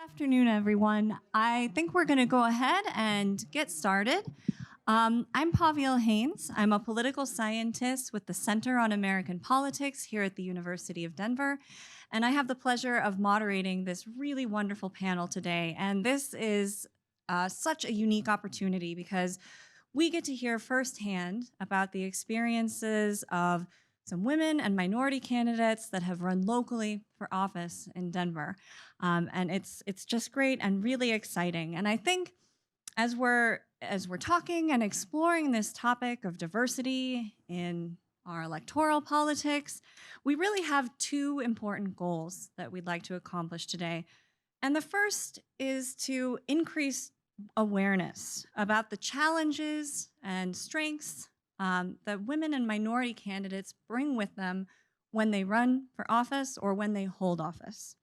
Afternoon, everyone. I think we're going to go ahead and get started. I'm Paviel Haynes. I'm a political scientist with the Center on American Politics here at the University of Denver, and I have the pleasure of moderating this really wonderful panel today. And this is such a unique opportunity because we get to hear firsthand about the experiences of some women and minority candidates that have run locally for office in Denver. And it's just great and really exciting. And I think as we're talking and exploring this topic of diversity in our electoral politics, we really have two important goals that we'd like to accomplish today. And the first is to increase awareness about the challenges and strengths that women and minority candidates bring with them when they run for office or when they hold office.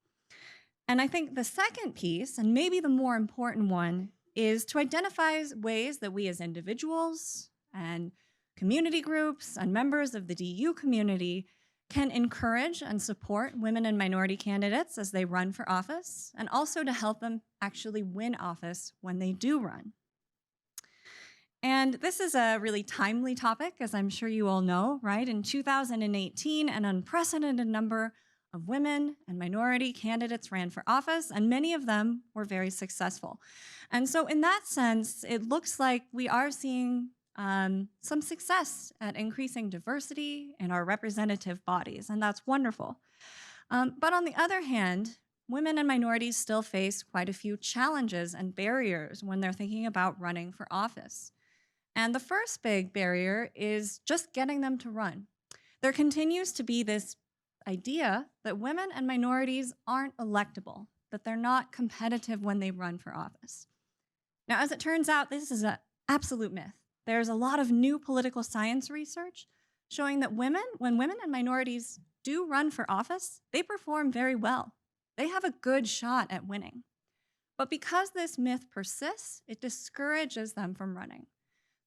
And I think the second piece, and maybe the more important one, is to identify ways that we as individuals and community groups and members of the DU community can encourage and support women and minority candidates as they run for office, and also to help them actually win office when they do run. And this is a really timely topic, as I'm sure you all know, right? In 2018, an unprecedented number of women and minority candidates ran for office, and many of them were very successful. And so in that sense, it looks like we are seeing some success at increasing diversity in our representative bodies, and that's wonderful. But on the other hand, women and minorities still face quite a few challenges and barriers when they're thinking about running for office. And the first big barrier is just getting them to run. There continues to be this idea that women and minorities aren't electable, that they're not competitive when they run for office. Now, as it turns out, this is an absolute myth. There's a lot of new political science research showing that when women and minorities do run for office, they perform very well. They have a good shot at winning. But because this myth persists, it discourages them from running.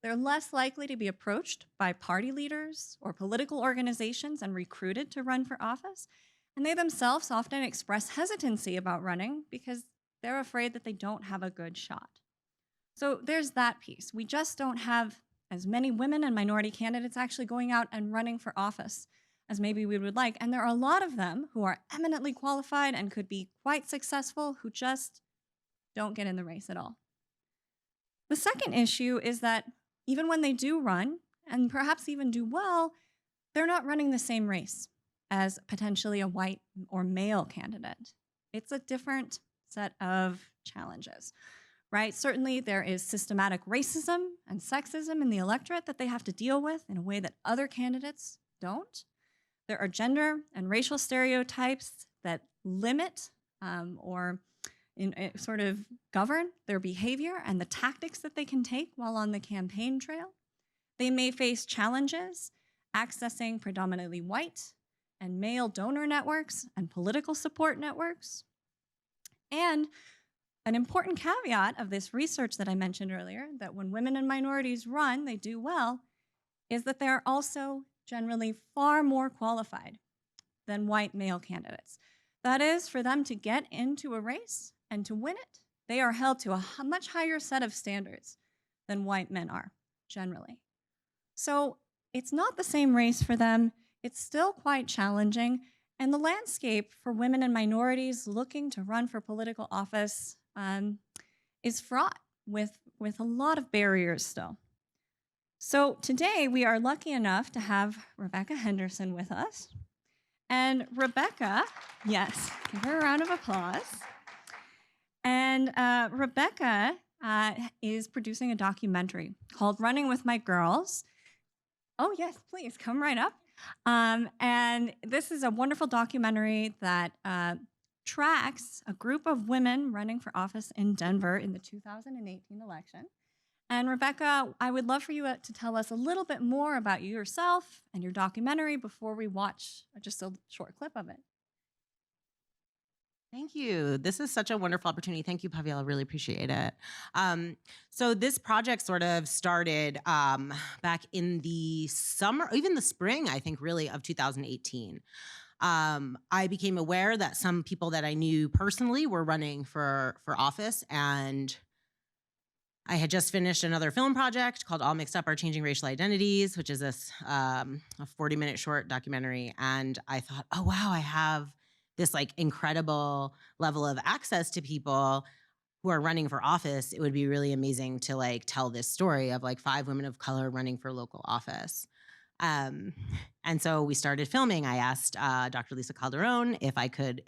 They're less likely to be approached by party leaders or political organizations and recruited to run for office. And they themselves often express hesitancy about running because they're afraid that they don't have a good shot. So there's that piece. We just don't have as many women and minority candidates actually going out and running for office as maybe we would like. And there are a lot of them who are eminently qualified and could be quite successful who just don't get in the race at all. The second issue is that even when they do run, and perhaps even do well, they're not running the same race as potentially a white or male candidate. It's a different set of challenges, right? Certainly there is systematic racism and sexism in the electorate that they have to deal with in a way that other candidates don't. There are gender and racial stereotypes that limit or sort of govern their behavior and the tactics that they can take while on the campaign trail. They may face challenges accessing predominantly white and male donor networks and political support networks. And an important caveat of this research that I mentioned earlier, that when women and minorities run, they do well, is that they're also generally far more qualified than white male candidates. That is, for them to get into a race and to win it, they are held to a much higher set of standards than white men are, generally. So it's not the same race for them. It's still quite challenging. And the landscape for women and minorities looking to run for political office is fraught with a lot of barriers still. So today we are lucky enough to have Rebecca Henderson with us. And Rebecca, yes, give her a round of applause. And Rebecca is producing a documentary called Running with My Girls. Oh, yes, please come right up. And this is a wonderful documentary that tracks a group of women running for office in Denver in the 2018 election. And Rebecca, I would love for you to tell us a little bit more about you yourself and your documentary before we watch just a short clip of it. Thank you. This is such a wonderful opportunity. Thank you, Paviel. I really appreciate it. So this project sort of started back in the summer, even the spring, I think, really, of 2018. I became aware that some people that I knew personally were running for office, and I had just finished another film project called All Mixed Up, Our Changing Racial Identities, which is this a 40-minute short documentary. And I thought, oh, wow, I have this like incredible level of access to people who are running for office. It would be really amazing to like tell this story of like 5 women of color running for local office. And so we started filming. I asked Dr. Lisa Calderon if I could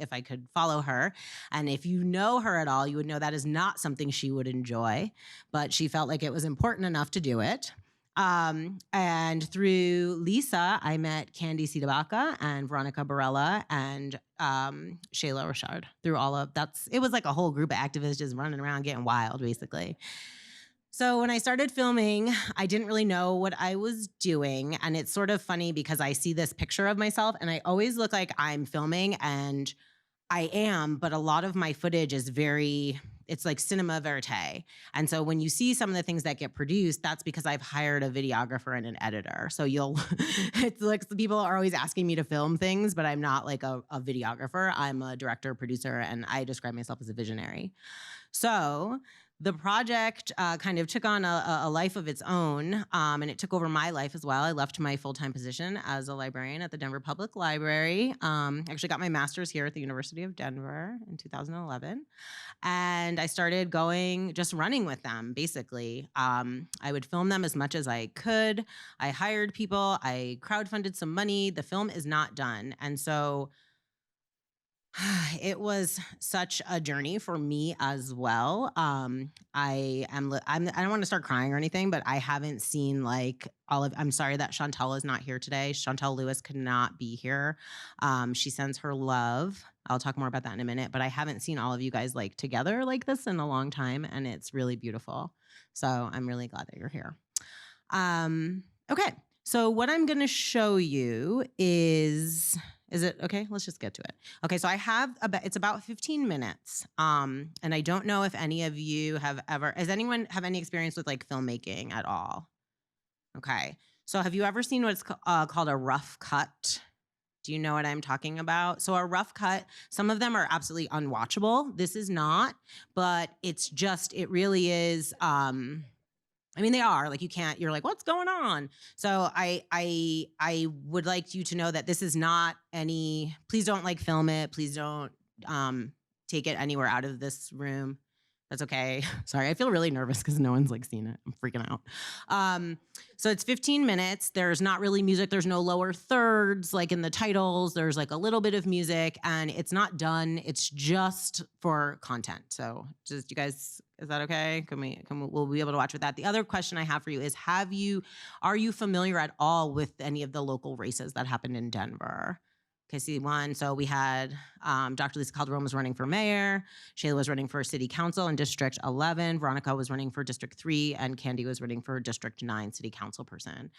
follow her. And if you know her at all, you would know that is not something she would enjoy, but she felt like it was important enough to do it. And through Lisa, I met Candy Sidabaka and Veronica Barella and Shayla Rashard. Through all of it was like a whole group of activists just running around getting wild, basically. So when I started filming, I didn't really know what I was doing. And it's sort of funny because I see this picture of myself and I always look like I'm filming, and I am, but a lot of my footage is it's like cinema verite. And so when you see some of the things that get produced, that's because I've hired a videographer and an editor. So it's like people are always asking me to film things, but I'm not like a videographer. I'm a director, producer, and I describe myself as a visionary. So the project kind of took on a life of its own, and it took over my life as well. I left my full-time position as a librarian at the Denver Public Library. Actually got my master's here at the University of Denver in 2011. And I started just running with them, basically. I would film them as much as I could. I hired people. I crowdfunded some money. The film is not done. And so it was such a journey for me as well. I don't want to start crying or anything, but I haven't seen like I'm sorry that Chantal is not here today. Chantal Lewis could not be here. She sends her love. I'll talk more about that in a minute, but I haven't seen all of you guys like together like this in a long time, and it's really beautiful. So I'm really glad that you're here. Okay. So what I'm going to show you is it okay? Let's just get to it. Okay, so it's about 15 minutes. And I don't know if any of you does anyone have any experience with like filmmaking at all? Okay. So have you ever seen what's called a rough cut? Do you know what I'm talking about? So a rough cut, some of them are absolutely unwatchable. This is not, but it really is, they are like, you're like, what's going on? So I would like you to know that this is not please don't like film it. Please don't take it anywhere out of this room. That's okay. Sorry, I feel really nervous because no one's like seen it. I'm freaking out. So it's 15 minutes. There's not really music. There's no lower thirds like in the titles. There's like a little bit of music, and it's not done. It's just for content. So just you guys, is that okay? We'll be able to watch with that. The other question I have for you is, are you familiar at all with any of the local races that happened in Denver? Okay, see one. So we had Dr. Lisa Calderon was running for mayor. Shayla was running for city council in District 11. Veronica was running for District 3. And Candy was running for District 9 city council person.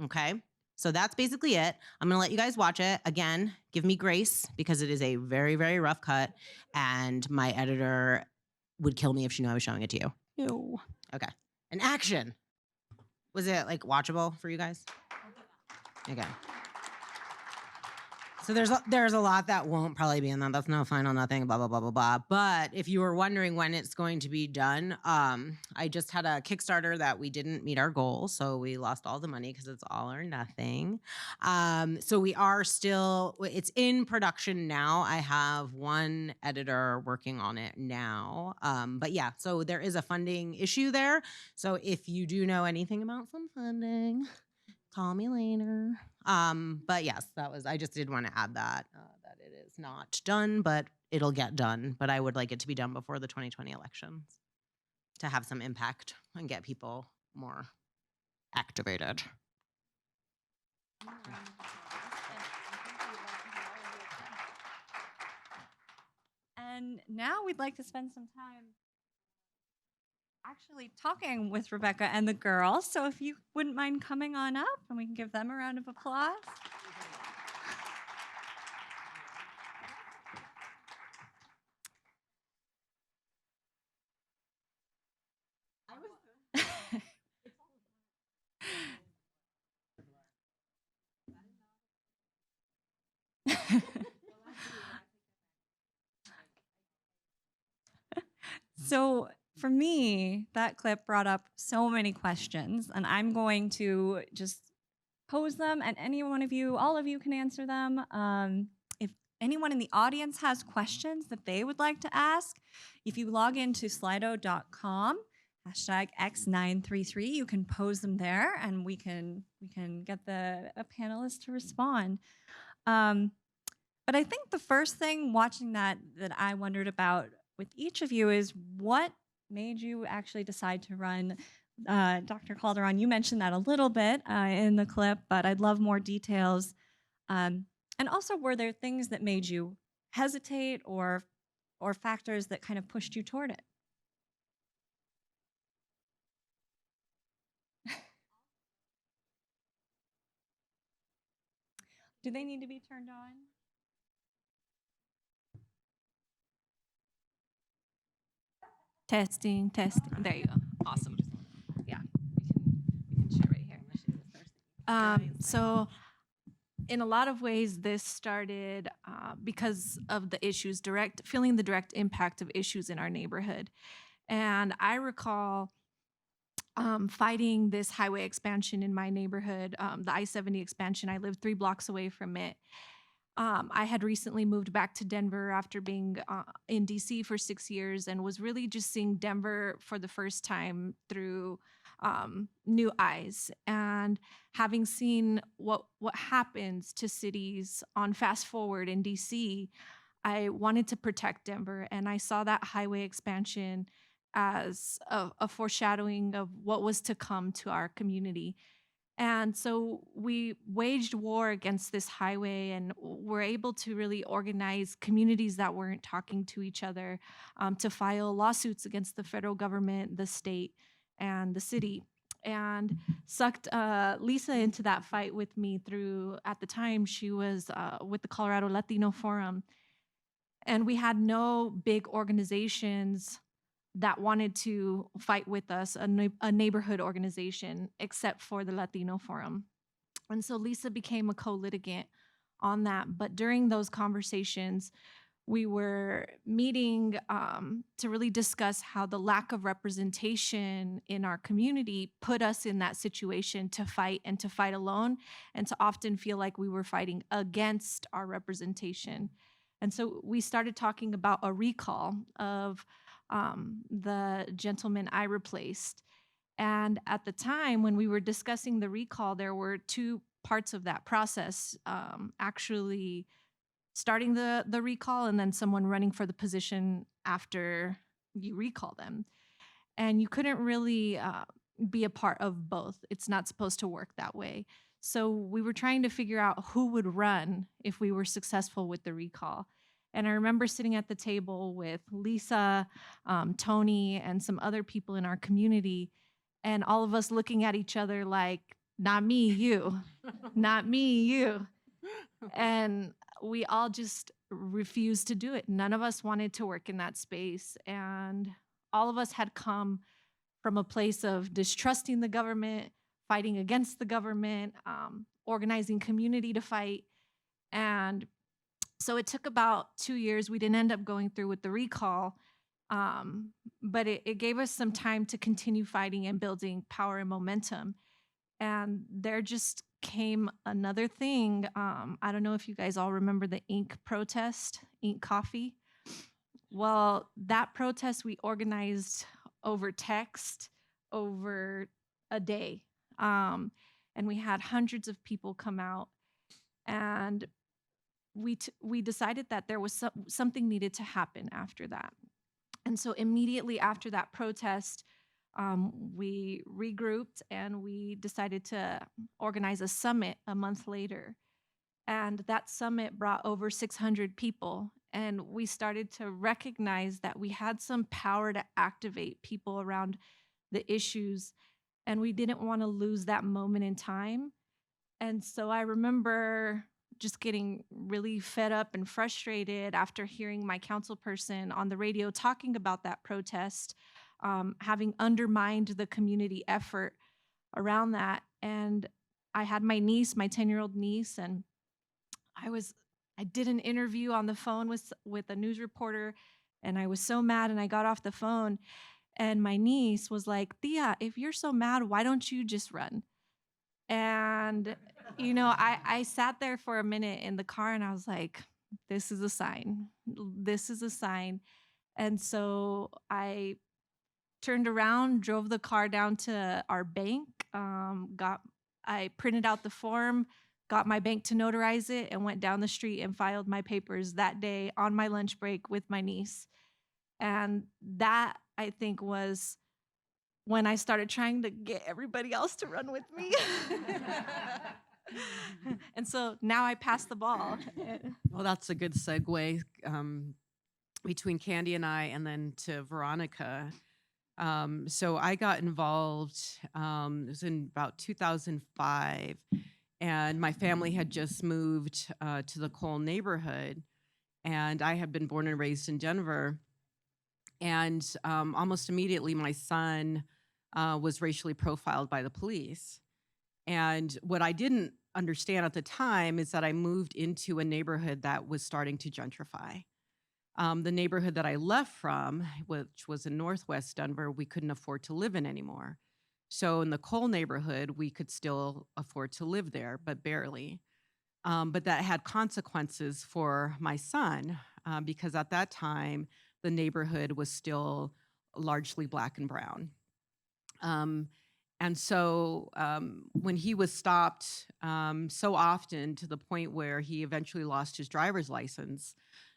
Okay, so that's basically it. I'm going to let you guys watch it. Again, give me grace because it is a very, very rough cut. And my editor would kill me if she knew I was showing it to you. Ew. Okay, and action. Was it like watchable for you guys? Okay. So there's a lot that won't probably be in that. That's no final nothing, blah, blah, blah, blah, blah. But if you were wondering when it's going to be done, I just had a Kickstarter that we didn't meet our goal. So we lost all the money because it's all or nothing. So it's in production now. I have one editor working on it now. But yeah, so there is a funding issue there. So if you do know anything about some funding, call me later. But yes, I just did want to add that it is not done, but it'll get done. But I would like it to be done before the 2020 elections to have some impact and get people more activated. And now we'd like to spend some time actually talking with Rebecca and the girls. So if you wouldn't mind coming on up, and we can give them a round of applause. So for me, that clip brought up so many questions, and I'm going to just pose them, and any one of you, all of you can answer them. If anyone in the audience has questions that they would like to ask, if you log into slido.com, hashtag X933, you can pose them there, and we can get the panelists to respond. But I think the first thing watching that I wondered about with each of you is what made you actually decide to run. Dr. Calderon, you mentioned that a little bit in the clip, but I'd love more details. And also, were there things that made you hesitate or factors that kind of pushed you toward it? Do they need to be turned on? Testing, testing. There you go. Awesome. Yeah, we can share right here. So, in a lot of ways, this started because of the issues, feeling the direct impact of issues in our neighborhood. And I recall fighting this highway expansion in my neighborhood, the I-70 expansion. I lived 3 blocks away from it. I had recently moved back to Denver after being in DC for 6 years, and was really just seeing Denver for the first time through new eyes, and having seen what happens to cities on fast forward in DC. I wanted to protect Denver, and I saw that highway expansion as a foreshadowing of what was to come to our community. And so we waged war against this highway, and were able to really organize communities that weren't talking to each other, to file lawsuits against the federal government, the state, and the city. And sucked Lisa into that fight with me through, at the time, she was with the Colorado Latino Forum. And we had no big organizations that wanted to fight with us, a neighborhood organization, except for the Latino Forum. And so Lisa became a co-litigant on that. But during those conversations, we were meeting to really discuss how the lack of representation in our community put us in that situation to fight, and to fight alone, and to often feel like we were fighting against our representation. And so we started talking about a recall of the gentleman I replaced. And at the time, when we were discussing the recall, there were 2 parts of that process, actually starting the recall, and then someone running for the position after you recall them. And you couldn't really be a part of both. It's not supposed to work that way. So we were trying to figure out who would run if we were successful with the recall. And I remember sitting at the table with Lisa, Tony, and some other people in our community, and all of us looking at each other like, not me, you, not me, you. And we all just refused to do it. None of us wanted to work in that space. And all of us had come from a place of distrusting the government, fighting against the government, organizing community to fight. And so it took about 2 years. We didn't end up going through with the recall, but it gave us some time to continue fighting and building power and momentum. And there just came another thing. I don't know if you guys all remember the ink protest, ink coffee. Well, that protest we organized over text over a day. And we had hundreds of people come out, and we decided that there was something needed to happen after that. And so immediately after that protest, we regrouped, and we decided to organize a summit a month later. And that summit brought over 600 people. And we started to recognize that we had some power to activate people around the issues. And we didn't want to lose that moment in time. And so I remember just getting really fed up and frustrated after hearing my council person on the radio talking about that protest, having undermined the community effort around that. And I had my niece, my 10-year-old niece, and I was I did an interview on the phone with a news reporter, and I was so mad, and I got off the phone, and my niece was like, "Tia, if you're so mad, why don't you just run?" And I sat there for a minute in the car, and I was like, "This is a sign. This is a sign." And so I turned around, drove the car down to our bank, I printed out the form, got my bank to notarize it, and went down the street and filed my papers that day on my lunch break with my niece. And that, I think, was when I started trying to get everybody else to run with me. And so now I pass the ball. Well, that's a good segue between Candy and I, and then to Veronica. So I got involved, it was in about 2005, and my family had just moved to the Cole neighborhood, and I had been born and raised in Denver. And almost immediately, my son was racially profiled by the police. And what I didn't understand at the time is that I moved into a neighborhood that was starting to gentrify. The neighborhood that I left from, which was in Northwest Denver, we couldn't afford to live in anymore. So in the Cole neighborhood, we could still afford to live there, but barely. But that had consequences for my son, because at that time, the neighborhood was still largely Black and brown. And so when he was stopped so often, to the point where he eventually lost his driver's license,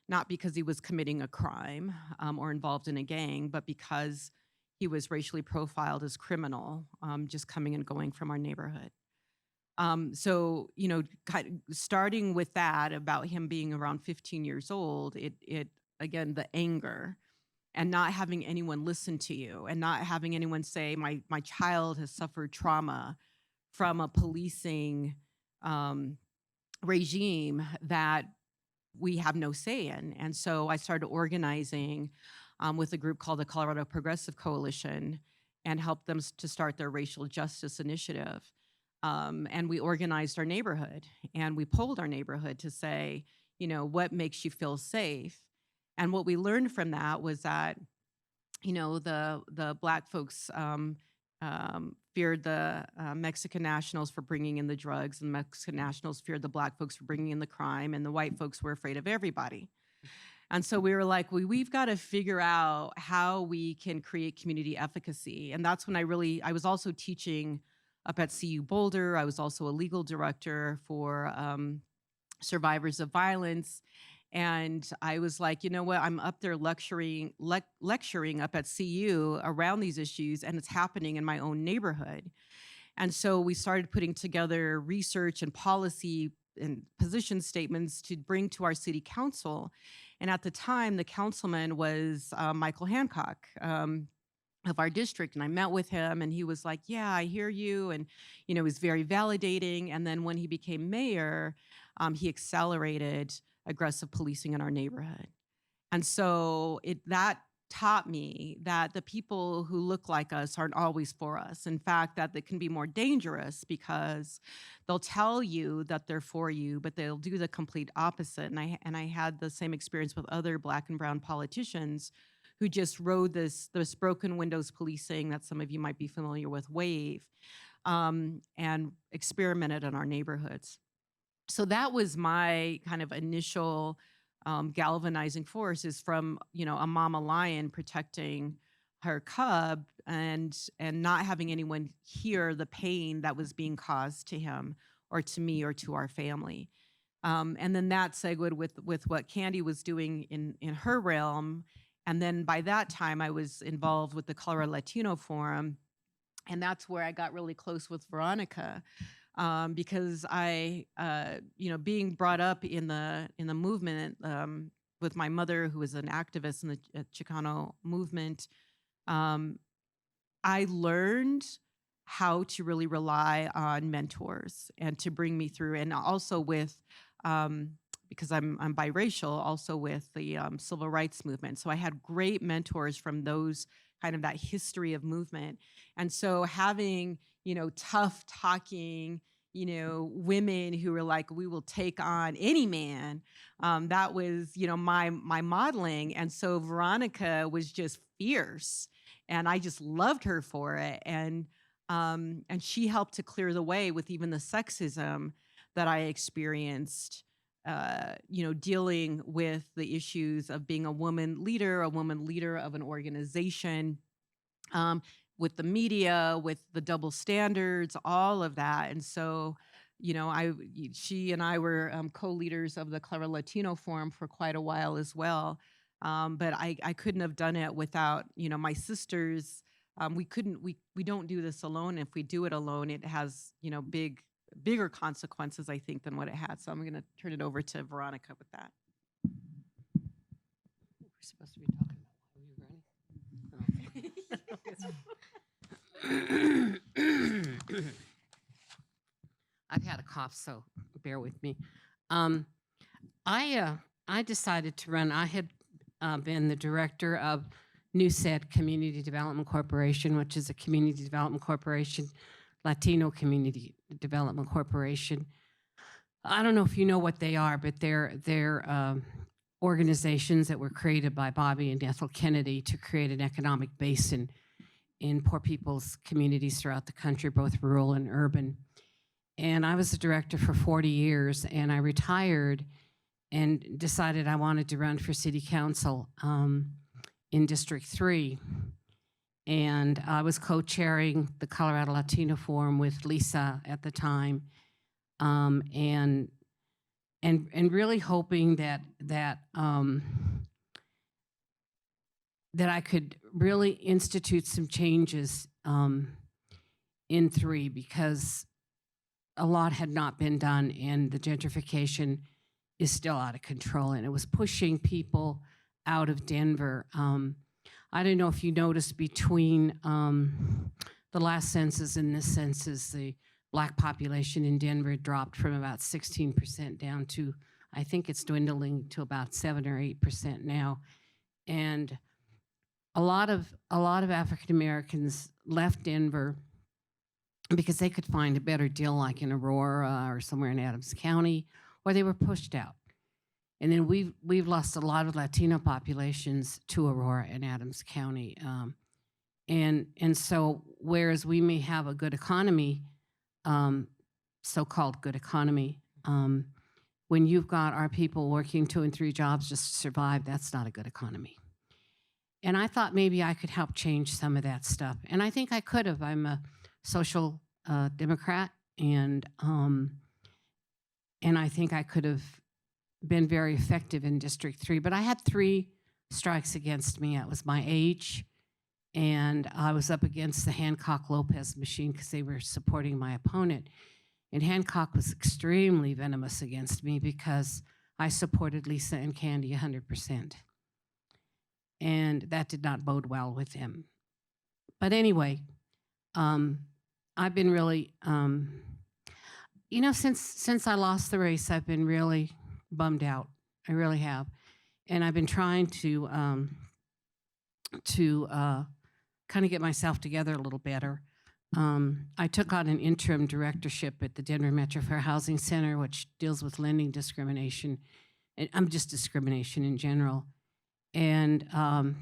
not because he was committing a crime or involved in a gang, but because he was racially profiled as criminal, just coming and going from our neighborhood. So, starting with that, about him being around 15 years old, it again, the anger and not having anyone listen to you, and not having anyone say, my child has suffered trauma from a policing regime that we have no say in. And so I started organizing with a group called the Colorado Progressive Coalition, and helped them to start their racial justice initiative. And we organized our neighborhood, and we polled our neighborhood to say, what makes you feel safe? And what we learned from that was that, the Black folks feared the Mexican nationals for bringing in the drugs, and the Mexican nationals feared the Black folks for bringing in the crime, and the white folks were afraid of everybody. And so we were like, we've got to figure out how we can create community efficacy. And that's when I was also teaching up at CU Boulder. I was also a legal director for survivors of violence. And I was like, you know what, I'm up there lecturing up at CU around these issues, and it's happening in my own neighborhood. And so we started putting together research and policy and position statements to bring to our city council. And at the time, the councilman was Michael Hancock of our district. And I met with him, and he was like, yeah, I hear you. And, it was very validating. And then when he became mayor, he accelerated aggressive policing in our neighborhood. And so that taught me that the people who look like us aren't always for us. In fact, that they can be more dangerous, because they'll tell you that they're for you, but they'll do the complete opposite. And I had the same experience with other Black and brown politicians who just rode this broken windows policing that some of you might be familiar with, wave, and experimented in our neighborhoods. So that was my kind of initial galvanizing force, is from, a mama lion protecting her cub, and not having anyone hear the pain that was being caused to him or to me or to our family. And then that segued with what Candy was doing in her realm. And then by that time, I was involved with the Colorado Latino Forum, and that's where I got really close with Veronica. Because I, being brought up in the movement with my mother, who was an activist in the Chicano movement, I learned how to really rely on mentors and to bring me through, and also with, because I'm biracial, also with the civil rights movement. So I had great mentors from those kind of that history of movement. And so having, tough talking, women who were like, we will take on any man. That was, my modeling. And so Veronica was just fierce, and I just loved her for it. And she helped to clear the way with even the sexism that I experienced, dealing with the issues of being a woman leader of an organization, with the media, with the double standards, all of that. And so, she and I were co-leaders of the Clara Latino Forum for quite a while as well. But I couldn't have done it without, my sisters. We don't do this alone. If we do it alone, it has, bigger consequences, I think, than what it had. So I'm going to turn it over to Veronica with that. We're supposed to be talking about why you're running. I've had a cough, so bear with me. I decided to run. I had been the director of NewSed Community Development Corporation, which is a community development corporation, Latino Community Development Corporation. I don't know if you know what they are, but they're organizations that were created by Bobby and Ethel Kennedy to create an economic base in poor people's communities throughout the country, both rural and urban. And I was the director for 40 years, and I retired and decided I wanted to run for city council in District 3. And I was co-chairing the Colorado Latino Forum with Lisa at the time, and really hoping that I could really institute some changes in 3, because a lot had not been done, and the gentrification is still out of control, and it was pushing people out of Denver. I don't know if you noticed between the last census and this census, the Black population in Denver dropped from about 16% down to, I think it's dwindling to about 7 or 8% now. And a lot of African Americans left Denver because they could find a better deal, like in Aurora or somewhere in Adams County, or they were pushed out. And then we've lost a lot of Latino populations to Aurora and Adams County. And so whereas we may have a good economy, so-called good economy, when you've got our people working 2 and 3 jobs just to survive, that's not a good economy. And I thought maybe I could help change some of that stuff. And I think I could have. I'm a social Democrat, and I think I could have been very effective in District 3. But I had 3 strikes against me. It was my age, and I was up against the Hancock-Lopez machine because they were supporting my opponent. And Hancock was extremely venomous against me because I supported Lisa and Candy 100%. And that did not bode well with him. But anyway, I've been really, since I lost the race, I've been really bummed out. I really have. And I've been trying to kind of get myself together a little better. I took on an interim directorship at the Denver Metro Fair Housing Center, which deals with lending discrimination, and just discrimination in general. And I'm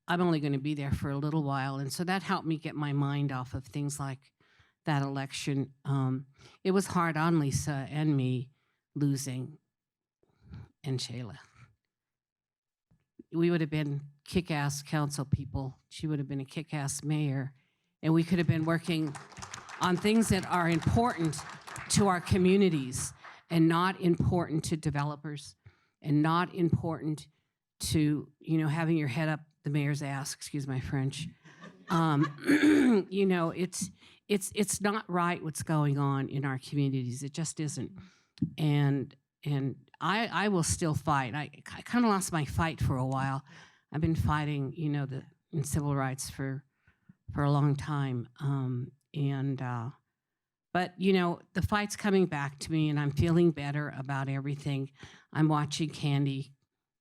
only going to be there for a little while, and so that helped me get my mind off of things like that election. It was hard on Lisa and me losing, and Shayla. We would have been kick-ass council people. She would have been a kick-ass mayor, and we could have been working on things that are important to our communities and not important to developers and not important to, having your head up the mayor's ass, excuse my French. It's not right what's going on in our communities. It just isn't. And I will still fight. I kind of lost my fight for a while. I've been fighting, in civil rights for a long time. But the fight's coming back to me, and I'm feeling better about everything. I'm watching Candy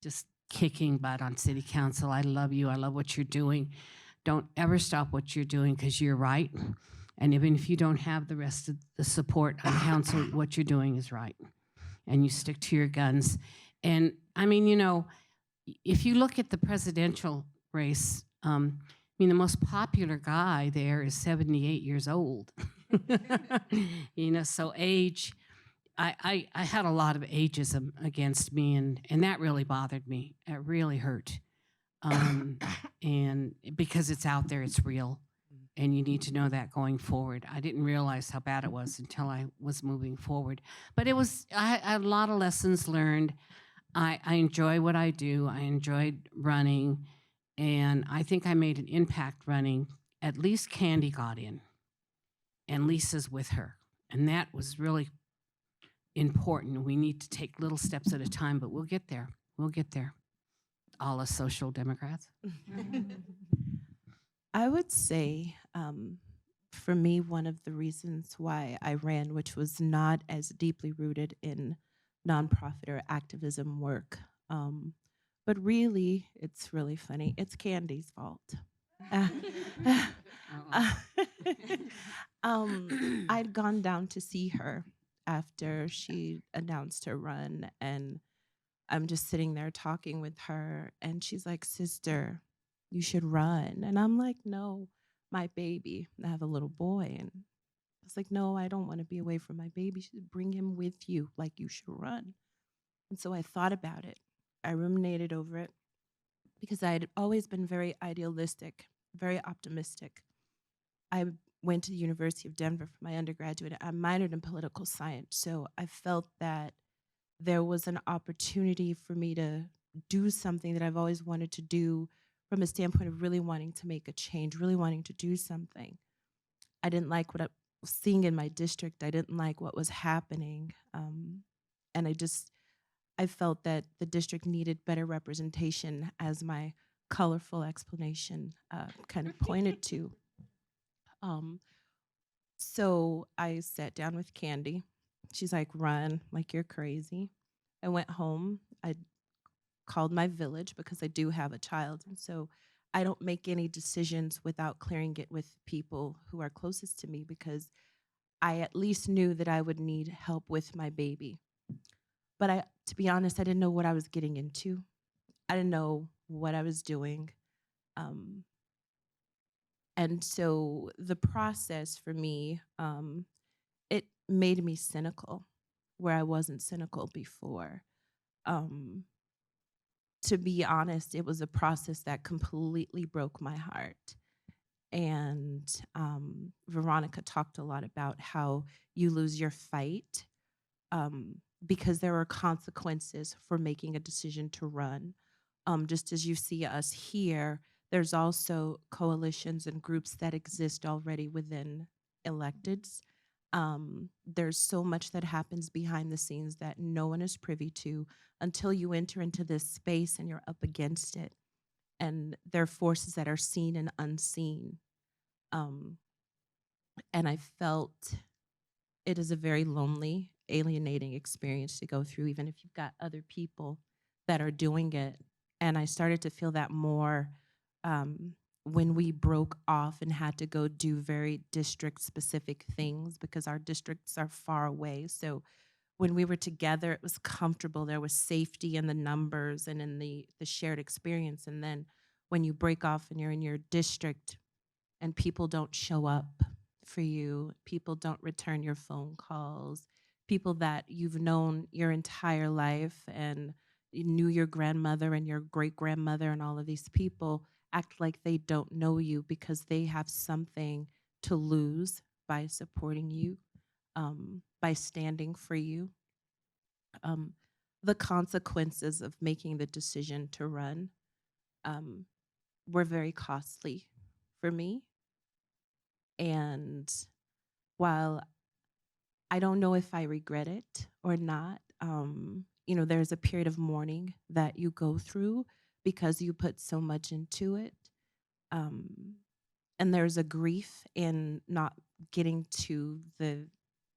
just kicking butt on city council. I love you. I love what you're doing. Don't ever stop what you're doing, because you're right. And even if you don't have the rest of the support on council, what you're doing is right. And you stick to your guns. And I mean, you know, if you look at the presidential race, I mean, the most popular guy there is 78 years old. You know, so age, I had a lot of ageism against me, and that really bothered me. It really hurt. And because it's out there, it's real. And you need to know that going forward. I didn't realize how bad it was until I was moving forward. But it was, I had a lot of lessons learned. I enjoy what I do. I enjoyed running. And I think I made an impact running. At least Candy got in. And Lisa's with her. And that was really important. We need to take little steps at a time, but we'll get there. We'll get there. All us social democrats. I would say, for me, one of the reasons why I ran, which was not as deeply rooted in nonprofit or activism work, but really, it's really funny. It's Candy's fault. I'd gone down to see her after she announced her run, and I'm just sitting there talking with her, and she's like, "Sister, you should run." And I'm like, "No, my baby." I have a little boy, and I was like, "No, I don't want to be away from my baby. You should bring him with you, like you should run." And so I thought about it. I ruminated over it because I had always been very idealistic, very optimistic. I went to the University of Denver for my undergraduate. I minored in political science, so I felt that there was an opportunity for me to do something that I've always wanted to do from a standpoint of really wanting to make a change, really wanting to do something. I didn't like what I was seeing in my district. I didn't like what was happening. And I felt that the district needed better representation, as my colorful explanation kind of pointed to. So I sat down with Candy. She's like, "Run, like you're crazy." I went home. I called my village because I do have a child. And so I don't make any decisions without clearing it with people who are closest to me, because I at least knew that I would need help with my baby. But to be honest, I didn't know what I was getting into. I didn't know what I was doing. And so the process for me, it made me cynical where I wasn't cynical before. Um, to be honest, it was a process that completely broke my heart. And Veronica talked a lot about how you lose your fight because there are consequences for making a decision to run. Just as you see us here, there's also coalitions and groups that exist already within electeds. There's so much that happens behind the scenes that no one is privy to until you enter into this space and you're up against it. And there are forces that are seen and unseen. And I felt it is a very lonely, alienating experience to go through, even if you've got other people that are doing it. And I started to feel that more when we broke off and had to go do very district-specific things, because our districts are far away. So when we were together, it was comfortable. There was safety in the numbers and in the shared experience. And then when you break off and you're in your district and people don't show up for you, people don't return your phone calls, people that you've known your entire life and you knew your grandmother and your great-grandmother and all of these people act like they don't know you because they have something to lose by supporting you, by standing for you. The consequences of making the decision to run were very costly for me. And while I don't know if I regret it or not, you know, there's a period of mourning that you go through because you put so much into it. And there's a grief in not getting to the,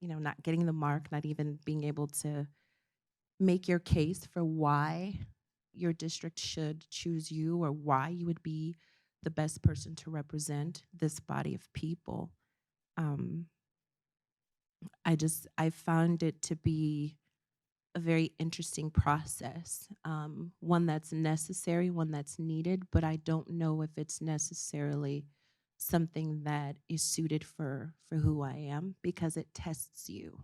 you know, not getting the mark, not even being able to make your case for why your district should choose you or why you would be the best person to represent this body of people. Um, I found it to be a very interesting process, one that's necessary, one that's needed, but I don't know if it's necessarily something that is suited for who I am because it tests you.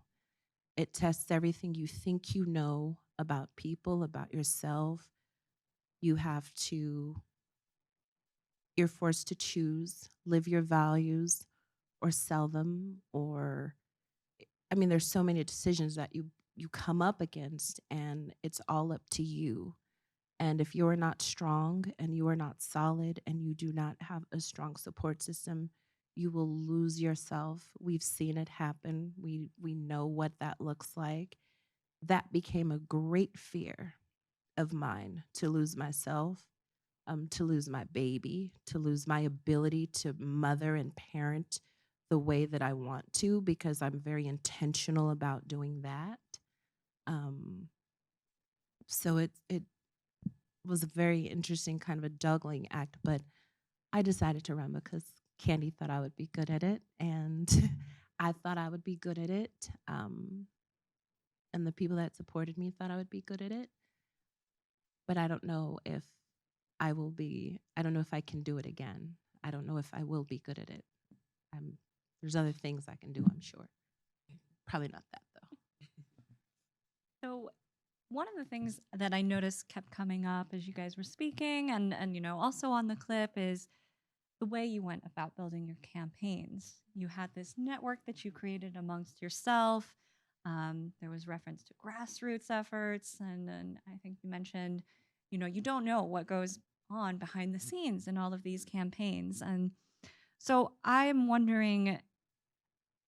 It tests everything you think you know about people, about yourself. You have to, you're forced to choose, live your values or sell them, or I mean there's so many decisions that you come up against, and it's all up to you. And if you are not strong and you are not solid and you do not have a strong support system, you will lose yourself. We've seen it happen. We know what that looks like. That became a great fear of mine, to lose myself, to lose my baby, to lose my ability to mother and parent the way that I want to, because I'm very intentional about doing that. Um, so it was a very interesting kind of a juggling act, but I decided to run because Candy thought I would be good at it, and I thought I would be good at it, and the people that supported me thought I would be good at it. But I don't know if I will be. I don't know if I can do it again. I don't know if I will be good at it. There's other things I can do, I'm sure. Probably not that though. So one of the things that I noticed kept coming up as you guys were speaking and also on the clip is the way you went about building your campaigns. You had this network that you created amongst yourself. There was reference to grassroots efforts, and I think you mentioned, you don't know what goes on behind the scenes in all of these campaigns. And so I'm wondering,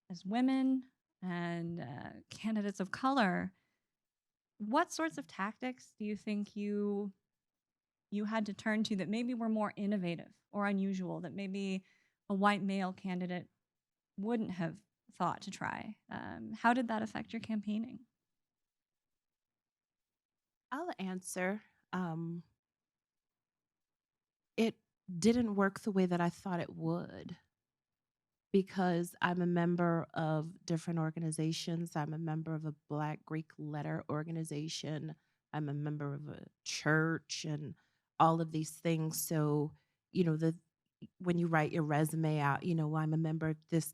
as women and candidates of color, what sorts of tactics do you think you had to turn to that maybe were more innovative or unusual, that maybe a white male candidate wouldn't have thought to try? How did that affect your campaigning? I'll answer. It didn't work the way that I thought it would, because I'm a member of different organizations. I'm a member of a Black Greek letter organization. I'm a member of a church and all of these things. So, the when you write your resume out, I'm a member of this,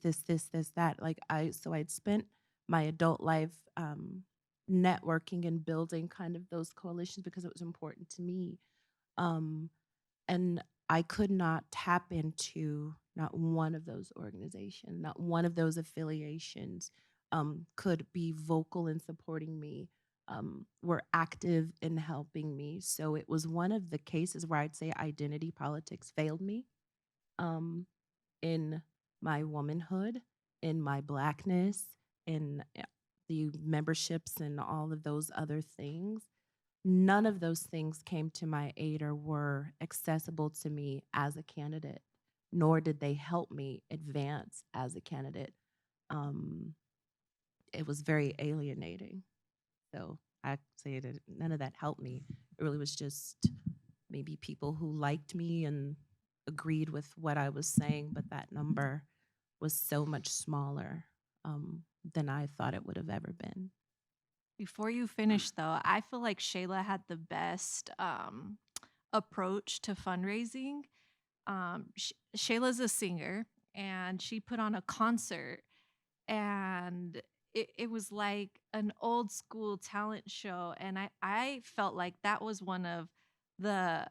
that. Like I'd spent my adult life networking and building kind of those coalitions because it was important to me. Um, and I could not tap into not one of those organizations, not one of those affiliations could be vocal in supporting me, were active in helping me. So it was one of the cases where I'd say identity politics failed me, um, in my womanhood, in my Blackness, in the memberships and all of those other things. None of those things came to my aid or were accessible to me as a candidate, nor did they help me advance as a candidate. Um, it was very alienating. So I say that none of that helped me. It really was just maybe people who liked me and agreed with what I was saying, but that number was so much smaller than I thought it would have ever been. Before you finish, though, I feel like Shayla had the best approach to fundraising. Shayla's a singer, and she put on a concert, and it was like an old school talent show. And I felt like that was one of the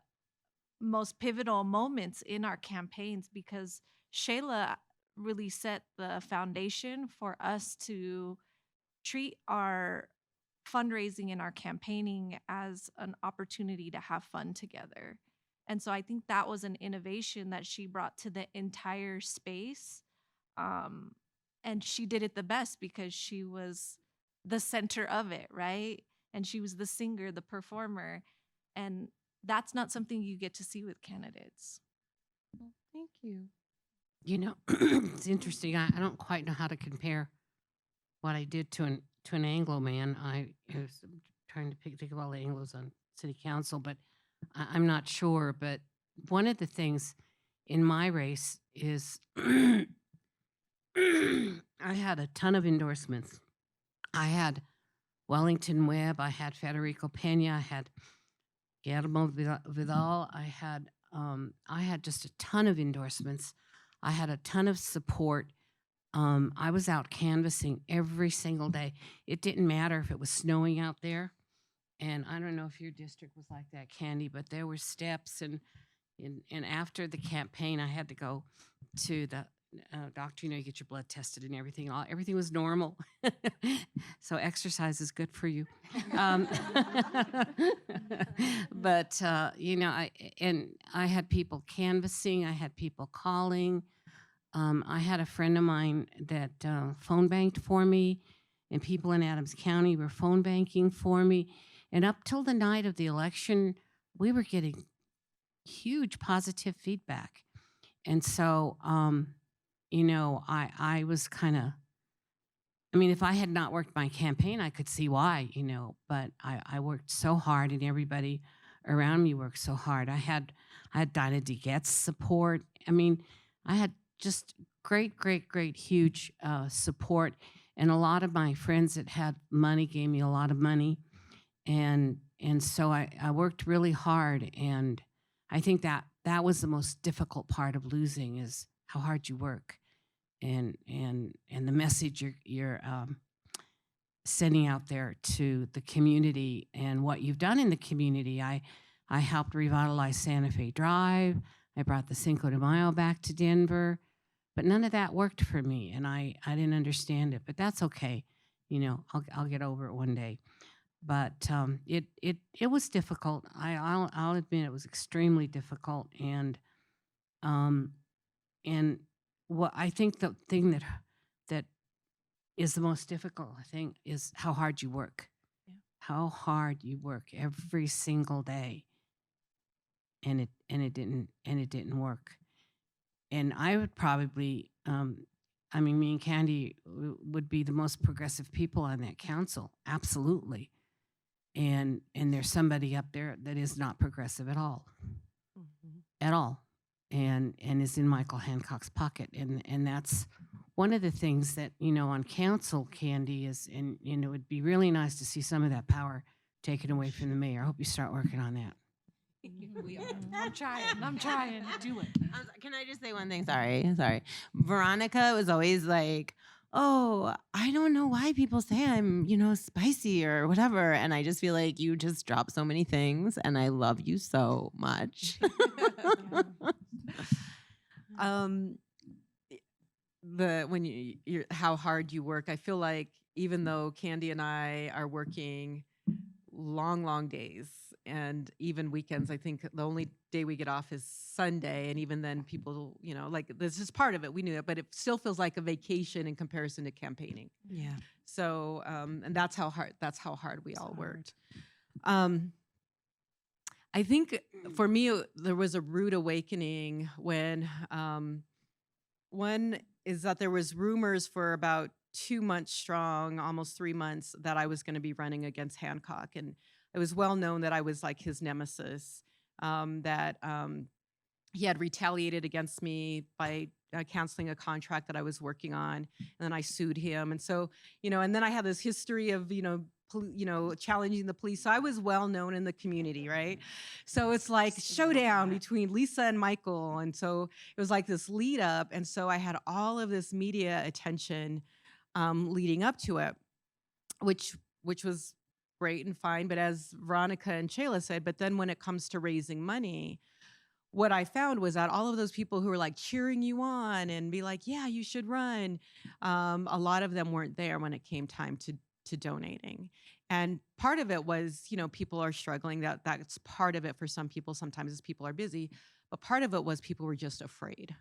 most pivotal moments in our campaigns, because Shayla really set the foundation for us to treat our fundraising and our campaigning as an opportunity to have fun together. And so I think that was an innovation that she brought to the entire space. Um, and she did it the best because she was the center of it, right? And she was the singer, the performer. And that's not something you get to see with candidates. Well, thank you. It's interesting. I don't quite know how to compare what I did to an Anglo man. I was trying to think of all the Anglos on city council, but I'm not sure. But one of the things in my race is I had a ton of endorsements. I had Wellington Webb, I had Federico Pena, I had Guillermo Vidal, I had just a ton of endorsements. I had a ton of support. I was out canvassing every single day. It didn't matter if it was snowing out there. And I don't know if your district was like that, Candy, but there were steps. And after the campaign, I had to go to the doctor. You get your blood tested and everything. Everything was normal. So exercise is good for you. Um, but I had people canvassing. I had people calling. I had a friend of mine that phone banked for me, and people in Adams County were phone banking for me. And up till the night of the election, we were getting huge positive feedback. And so, I was kind of, if I had not worked my campaign, I could see why, but I worked so hard, and everybody around me worked so hard. I had Dinah DeGette's support. I had just great, huge support. And a lot of my friends that had money gave me a lot of money. And so I worked really hard. And I think that was the most difficult part of losing, is how hard you work, and the message you're sending out there to the community, and what you've done in the community. I helped revitalize Santa Fe Drive. I brought the Cinco de Mayo back to Denver, but none of that worked for me, and I didn't understand it. But that's okay, I'll get over it one day. But it was difficult. I'll admit it was extremely difficult, and what I think the thing that is the most difficult, I think, is how hard you work. Yeah. How hard you work every single day, and it didn't work. And I would probably, me and Candy would be the most progressive people on that council, absolutely. And there's somebody up there that is not progressive at all, at all, and is in Michael Hancock's pocket. And that's one of the things that, on council, Candy, is, and it would be really nice to see some of that power taken away from the mayor. I hope you start working on that. We are. I'm trying. Do it. Can I just say one thing? Sorry. Veronica was always like, oh, I don't know why people say I'm, spicy or whatever. And I just feel like you just drop so many things, and I love you so much. When you're how hard you work, I feel like even though Candy and I are working long days and even weekends, I think the only day we get off is Sunday, and even then people, this is part of it, we knew it, but it still feels like a vacation in comparison to campaigning. Yeah. So and that's how hard we all worked. I think for me there was a rude awakening when one is that there was rumors for about 2 months strong, almost 3 months, that I was going to be running against Hancock. And it was well known that I was like his nemesis, that he had retaliated against me by canceling a contract that I was working on. And then I sued him. And so, and then I had this history of, challenging the police. So I was well known in the community, right? So it's like showdown between Lisa and Michael. And so it was like this lead up. And so I had all of this media attention leading up to it, which was great and fine. But as Veronica and Shayla said, but then when it comes to raising money, what I found was that all of those people who were like cheering you on and be like, yeah, you should run, a lot of them weren't there when it came time to donating. And part of it was, people are struggling. That's part of it for some people. Sometimes it's people are busy, but part of it was people were just afraid.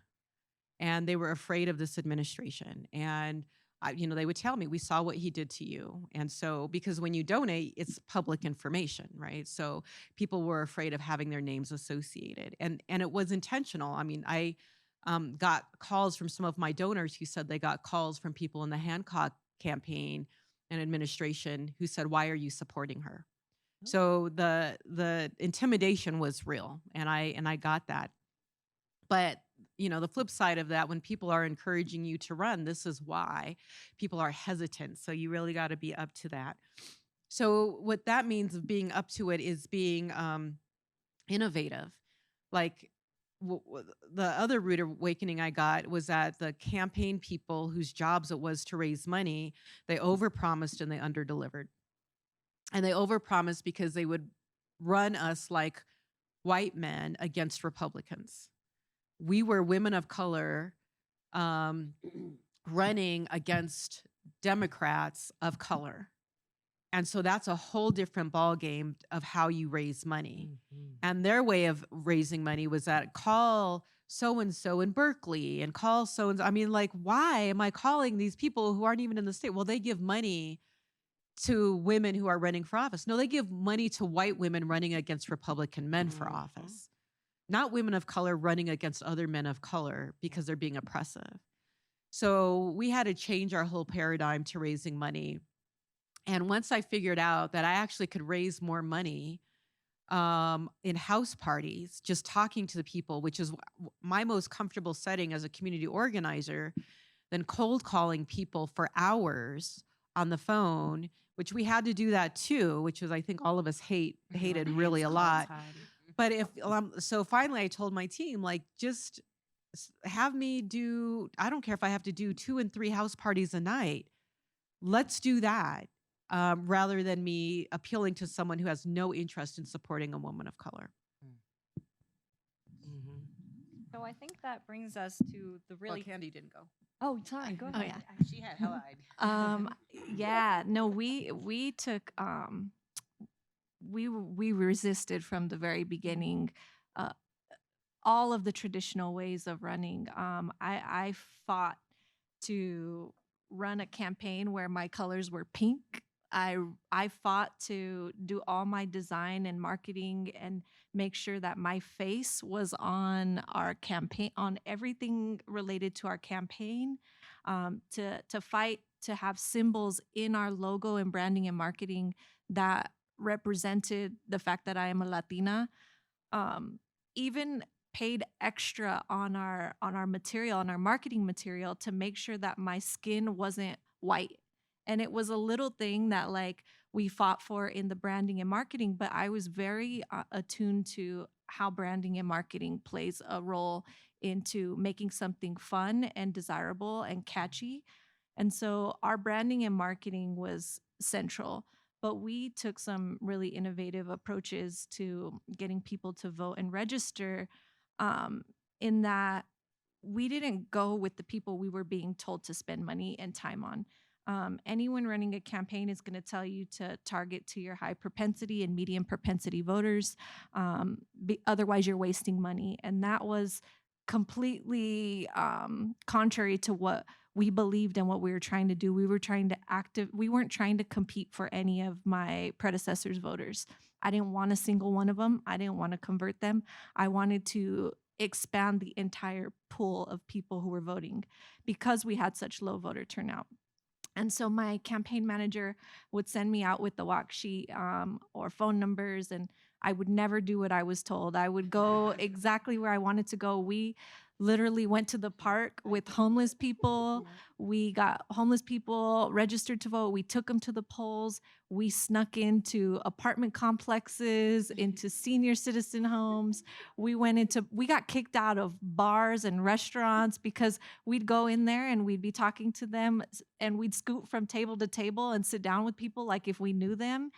And they were afraid of this administration. And they would tell me, we saw what he did to you. And so, because when you donate, it's public information, right? So people were afraid of having their names associated. And it was intentional. I got calls from some of my donors who said they got calls from people in the Hancock campaign and administration who said, why are you supporting her? So the intimidation was real. And I got that. But, the flip side of that, when people are encouraging you to run, this is why people are hesitant. So you really got to be up to that. So what that means of being up to it is being innovative. Like the other rude awakening I got was that the campaign people whose jobs it was to raise money, they overpromised and they underdelivered. And they overpromised because they would run us like white men against Republicans. We were women of color running against Democrats of color. And so that's a whole different ballgame of how you raise money. And their way of raising money was that call so-and-so in Berkeley and call so-and-so. I mean, like, why am I calling these people who aren't even in the state? Well, they give money to women who are running for office. No, they give money to white women running against Republican men for office, not women of color running against other men of color because they're being oppressive. So we had to change our whole paradigm to raising money. And once I figured out that I actually could raise more money in house parties, just talking to the people, which is my most comfortable setting as a community organizer, than cold calling people for hours on the phone, which we had to do that too, which was, I think all of us hated really a lot. But so finally I told my team, like, just have me do, I don't care if I have to do 2 and 3 house parties a night. Let's do that. Rather than me appealing to someone who has no interest in supporting a woman of color. So I think that brings us to the really. Well, Candy didn't go. Oh, sorry. Go ahead. Oh, yeah. She had hella ideas. Yeah, no, we took we resisted from the very beginning all of the traditional ways of running. I fought to run a campaign where my colors were pink. I fought to do all my design and marketing and make sure that my face was on our campaign, on everything related to our campaign, to fight to have symbols in our logo and branding and marketing that represented the fact that I am a Latina. Even paid extra on our material, on our marketing material, to make sure that my skin wasn't white. And it was a little thing that, like, we fought for in the branding and marketing, but I was very attuned to how branding and marketing plays a role into making something fun and desirable and catchy. And so our branding and marketing was central, but we took some really innovative approaches to getting people to vote and register, in that we didn't go with the people we were being told to spend money and time on. Anyone running a campaign is going to tell you to target to your high propensity and medium propensity voters. Otherwise, you're wasting money. And that was completely contrary to what we believed and what we were trying to do. We weren't trying to compete for any of my predecessors' voters. I didn't want a single one of them. I didn't want to convert them. I wanted to expand the entire pool of people who were voting because we had such low voter turnout. And so my campaign manager would send me out with the walk sheet or phone numbers, and I would never do what I was told. I would go exactly where I wanted to go. We literally went to the park with homeless people. We got homeless people registered to vote. We took them to the polls. We snuck into apartment complexes, into senior citizen homes. We got kicked out of bars and restaurants because we'd go in there and we'd be talking to them, and we'd scoot from table to table and sit down with people like if we knew them.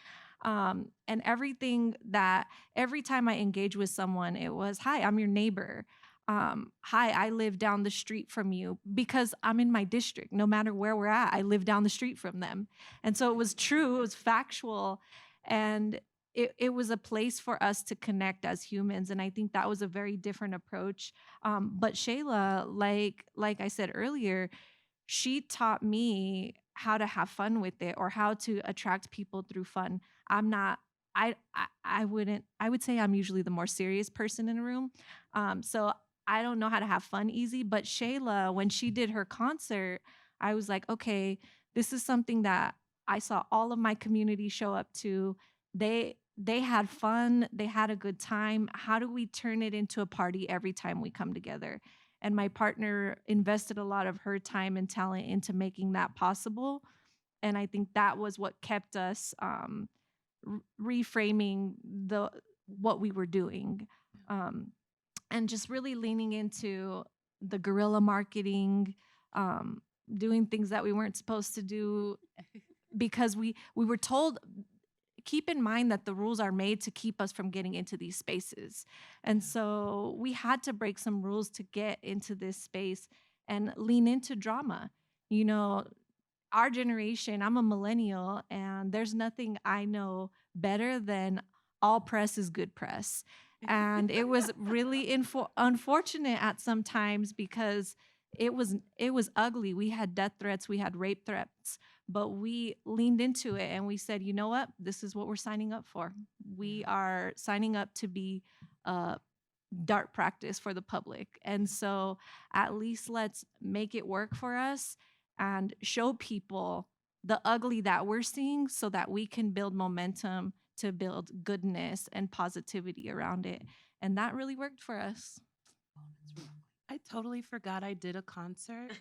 And every time I engage with someone, it was, "Hi, I'm your neighbor. Hi, I live down the street from you," because I'm in my district. No matter where we're at, I live down the street from them. And so it was true, it was factual, and it was a place for us to connect as humans. And I think that was a very different approach. But Shayla, like I said earlier, she taught me how to have fun with it, or how to attract people through fun. I would say I'm usually the more serious person in a room. So I don't know how to have fun easy, but Shayla, when she did her concert, I was like, okay, this is something that I saw all of my community show up to. They had fun, they had a good time. How do we turn it into a party every time we come together? and my partner invested a lot of her time and talent into making that possible. And I think that was what kept us reframing what we were doing, um, and just really leaning into the guerrilla marketing, um, doing things that we weren't supposed to do because we were told, keep in mind that the rules are made to keep us from getting into these spaces. And so we had to break some rules to get into this space and lean into drama. You know, our generation, I'm a millennial, and there's nothing I know better than all press is good press. And it was really unfortunate at some times because it was ugly. We had death threats, we had rape threats, but we leaned into it and we said, you know what? This is what we're signing up for. We are signing up to be dart practice for the public. And so at least let's make it work for us and show people the ugly that we're seeing so that we can build momentum to build goodness and positivity around it. And that really worked for us. I totally forgot I did a concert.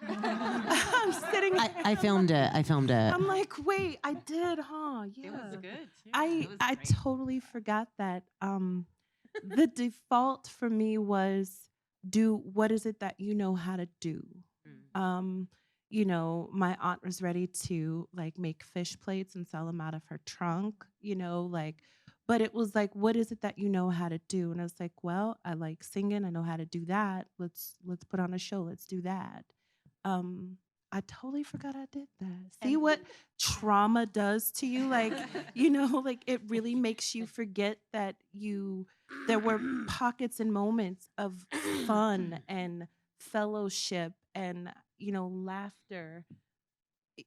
I'm sitting there. I filmed it. I'm like, wait, I did, huh? Yeah. It was good. Too. I It was I great. totally forgot that. The default for me was do what is it that you know how to do. Um, my aunt was ready to like make fish plates and sell them out of her trunk, but it was like, what is it that you know how to do? And I was like, well, I like singing, I know how to do that. Let's put on a show, let's do that. Um, I totally forgot I did that. See what trauma does to you? Like, like it really makes you forget that there were pockets and moments of fun and fellowship and, laughter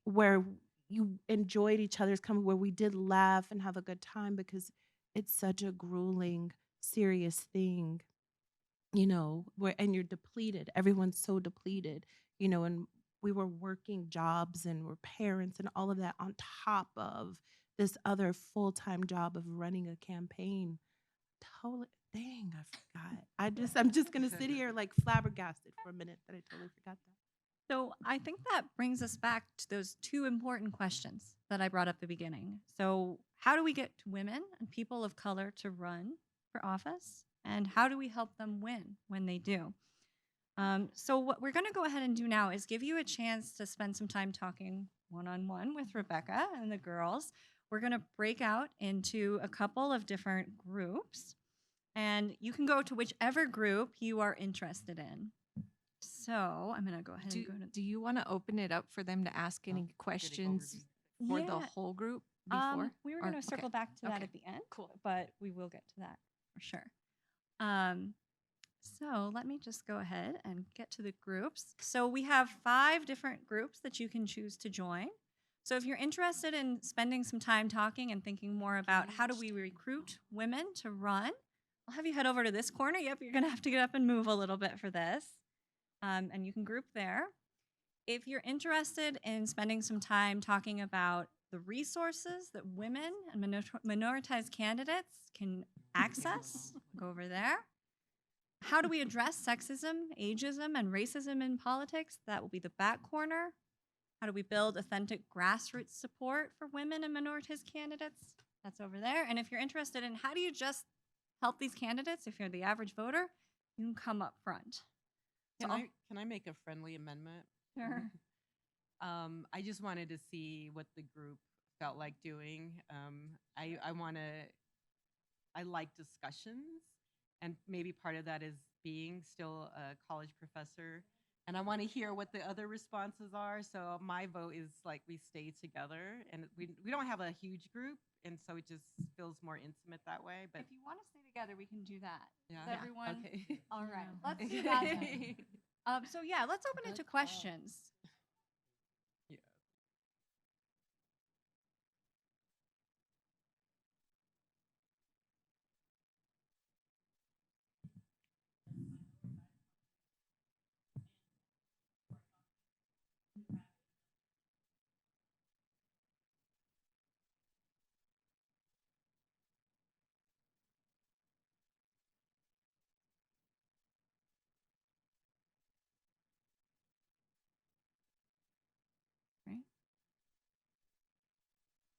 where you enjoyed each other's company, where we did laugh and have a good time because it's such a grueling, serious thing, and you're depleted. Everyone's so depleted, and we were working jobs and we're parents and all of that on top of this other full-time job of running a campaign. Totally, dang, I forgot. I'm just gonna sit here like flabbergasted for a minute that I totally forgot that. So I think that brings us back to those two important questions that I brought up at the beginning. So how do we get women and people of color to run for office? And how do we help them win when they do? So what we're going to go ahead and do now is give you a chance to spend some time talking one-on-one with Rebecca and the girls. We're going to break out into a couple of different groups, and you can go to whichever group you are interested in. So I'm going to go ahead and go to... Do you want to open it up for them to ask any questions for the whole group before? We were going to circle back to that at the end, but we will get to that for sure. So let me just go ahead and get to the groups. So we have 5 different groups that you can choose to join. So if you're interested in spending some time talking and thinking more about how do we recruit women to run, I'll have you head over to this corner. Yep, you're going to have to get up and move a little bit for this. And you can group there. If you're interested in spending some time talking about the resources that women and minoritized candidates can access, go over there. How do we address sexism, ageism, and racism in politics? That will be the back corner. How do we build authentic grassroots support for women and minoritized candidates? That's over there. And if you're interested in how do you just help these candidates, if you're the average voter, you can come up front. Can I make a friendly amendment? Sure. I just wanted to see what the group felt like doing. I like discussions, and maybe part of that is being still a college professor. And I want to hear what the other responses are. So my vote is like we stay together, and we don't have a huge group, and so it just feels more intimate that way. But if you want to stay together, we can do that. yeah, Is everyone? okay. All right, let's do that then. So yeah, let's open it to questions. Yeah.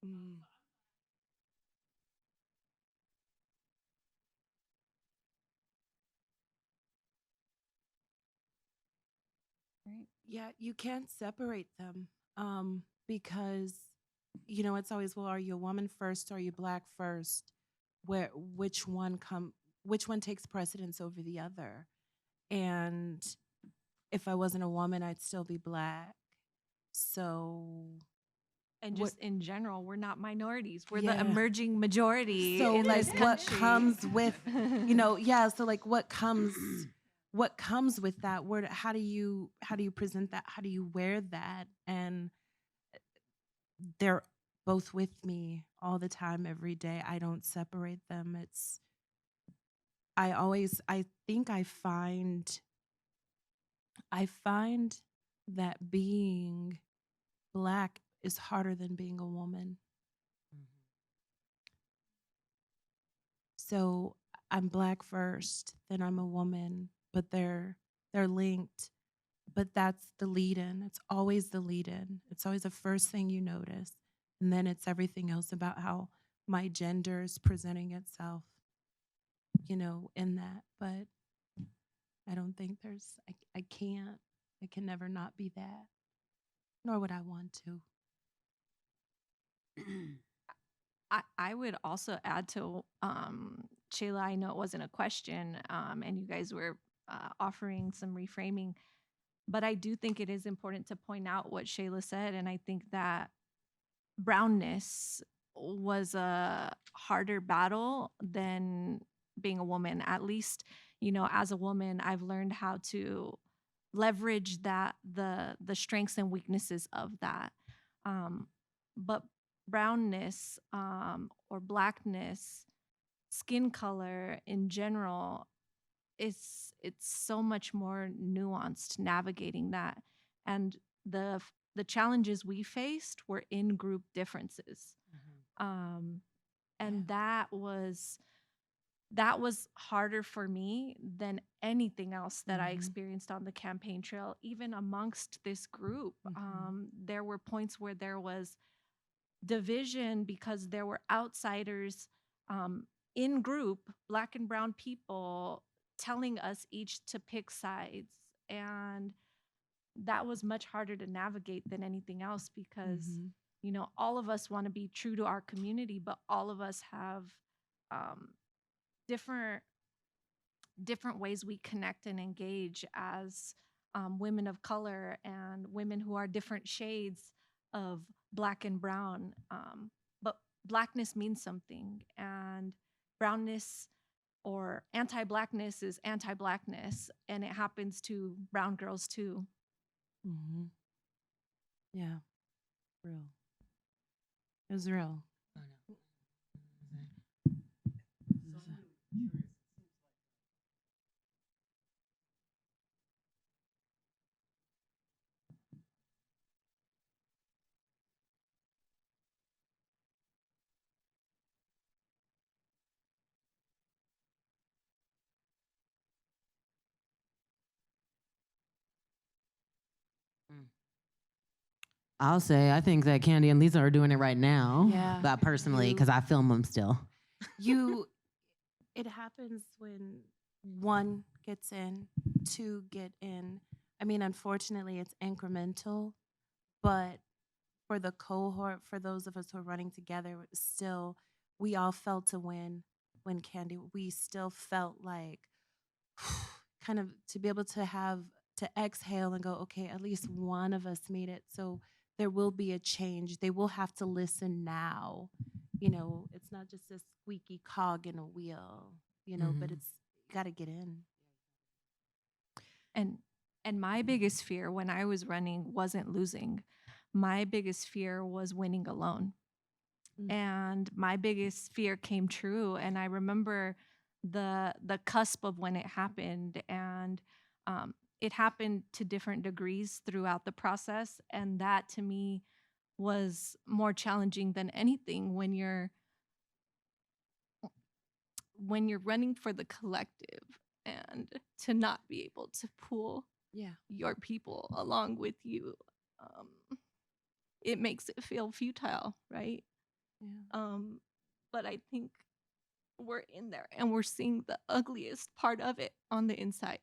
Mm. Right. Yeah, you can't separate them because it's always, well, are you a woman first? Are you black first? Where which one takes precedence over the other? And if I wasn't a woman, I'd still be black. So And what? just in general, we're not minorities. We're the Yeah. emerging majority So in like this what country. comes with yeah, so like what comes with that? How do you present that? How do you wear that? And they're both with me all the time, every day. I don't separate them. I think I find that being black is harder than being a woman. So I'm black first, then I'm a woman, but they're linked. But that's the lead in. It's always the lead in. It's always the first thing you notice. And then it's everything else about how my gender is presenting itself, in that. But I don't think I can't. I can never not be that, nor would I want to. I would also add to Shayla. I know it wasn't a question, and you guys were offering some reframing, but I do think it is important to point out what Shayla said, and I think that brownness was a harder battle than being a woman. At least, as a woman, I've learned how to leverage that the strengths and weaknesses of that. But brownness or blackness, skin color in general, it's so much more nuanced navigating that. And the challenges we faced were in group differences. Um, and that was harder for me than anything else that I Mhm. experienced on the campaign trail. Even amongst this group, there were points where there was division because there were outsiders um, in group, black and brown people, telling us each to pick sides. And that was much harder to navigate than anything else because, Mhm. all of us want to be true to our community, but all of us have um, different ways we connect and engage as women of color and women who are different shades of black and brown. But blackness means something, and brownness or anti-blackness is anti-blackness, and it happens to brown girls too. Mhm. Yeah, real. It was real. I'll say I think that Candy and Lisa are doing it right now. Yeah. But personally, You- because I film them still. It happens when one gets in, two get in. I mean, unfortunately, it's incremental, but for the cohort, for those of us who are running together, still, we all felt a win when Candy, we still felt like kind of to be able to exhale and go, okay, at least one of us made it. So there will be a change. They will have to listen now. It's not just a squeaky cog in a wheel, but it's got to get in. And my biggest fear when I was running wasn't losing. My biggest fear was winning alone. Mm. And my biggest fear came true. And I remember the cusp of when it happened, and it happened to different degrees throughout the process. And that to me was more challenging than anything when you're running for the collective and to not be able to pull Yeah. your people along with you. It makes it feel futile, right? But I think we're in there and we're seeing the ugliest part of it on the inside.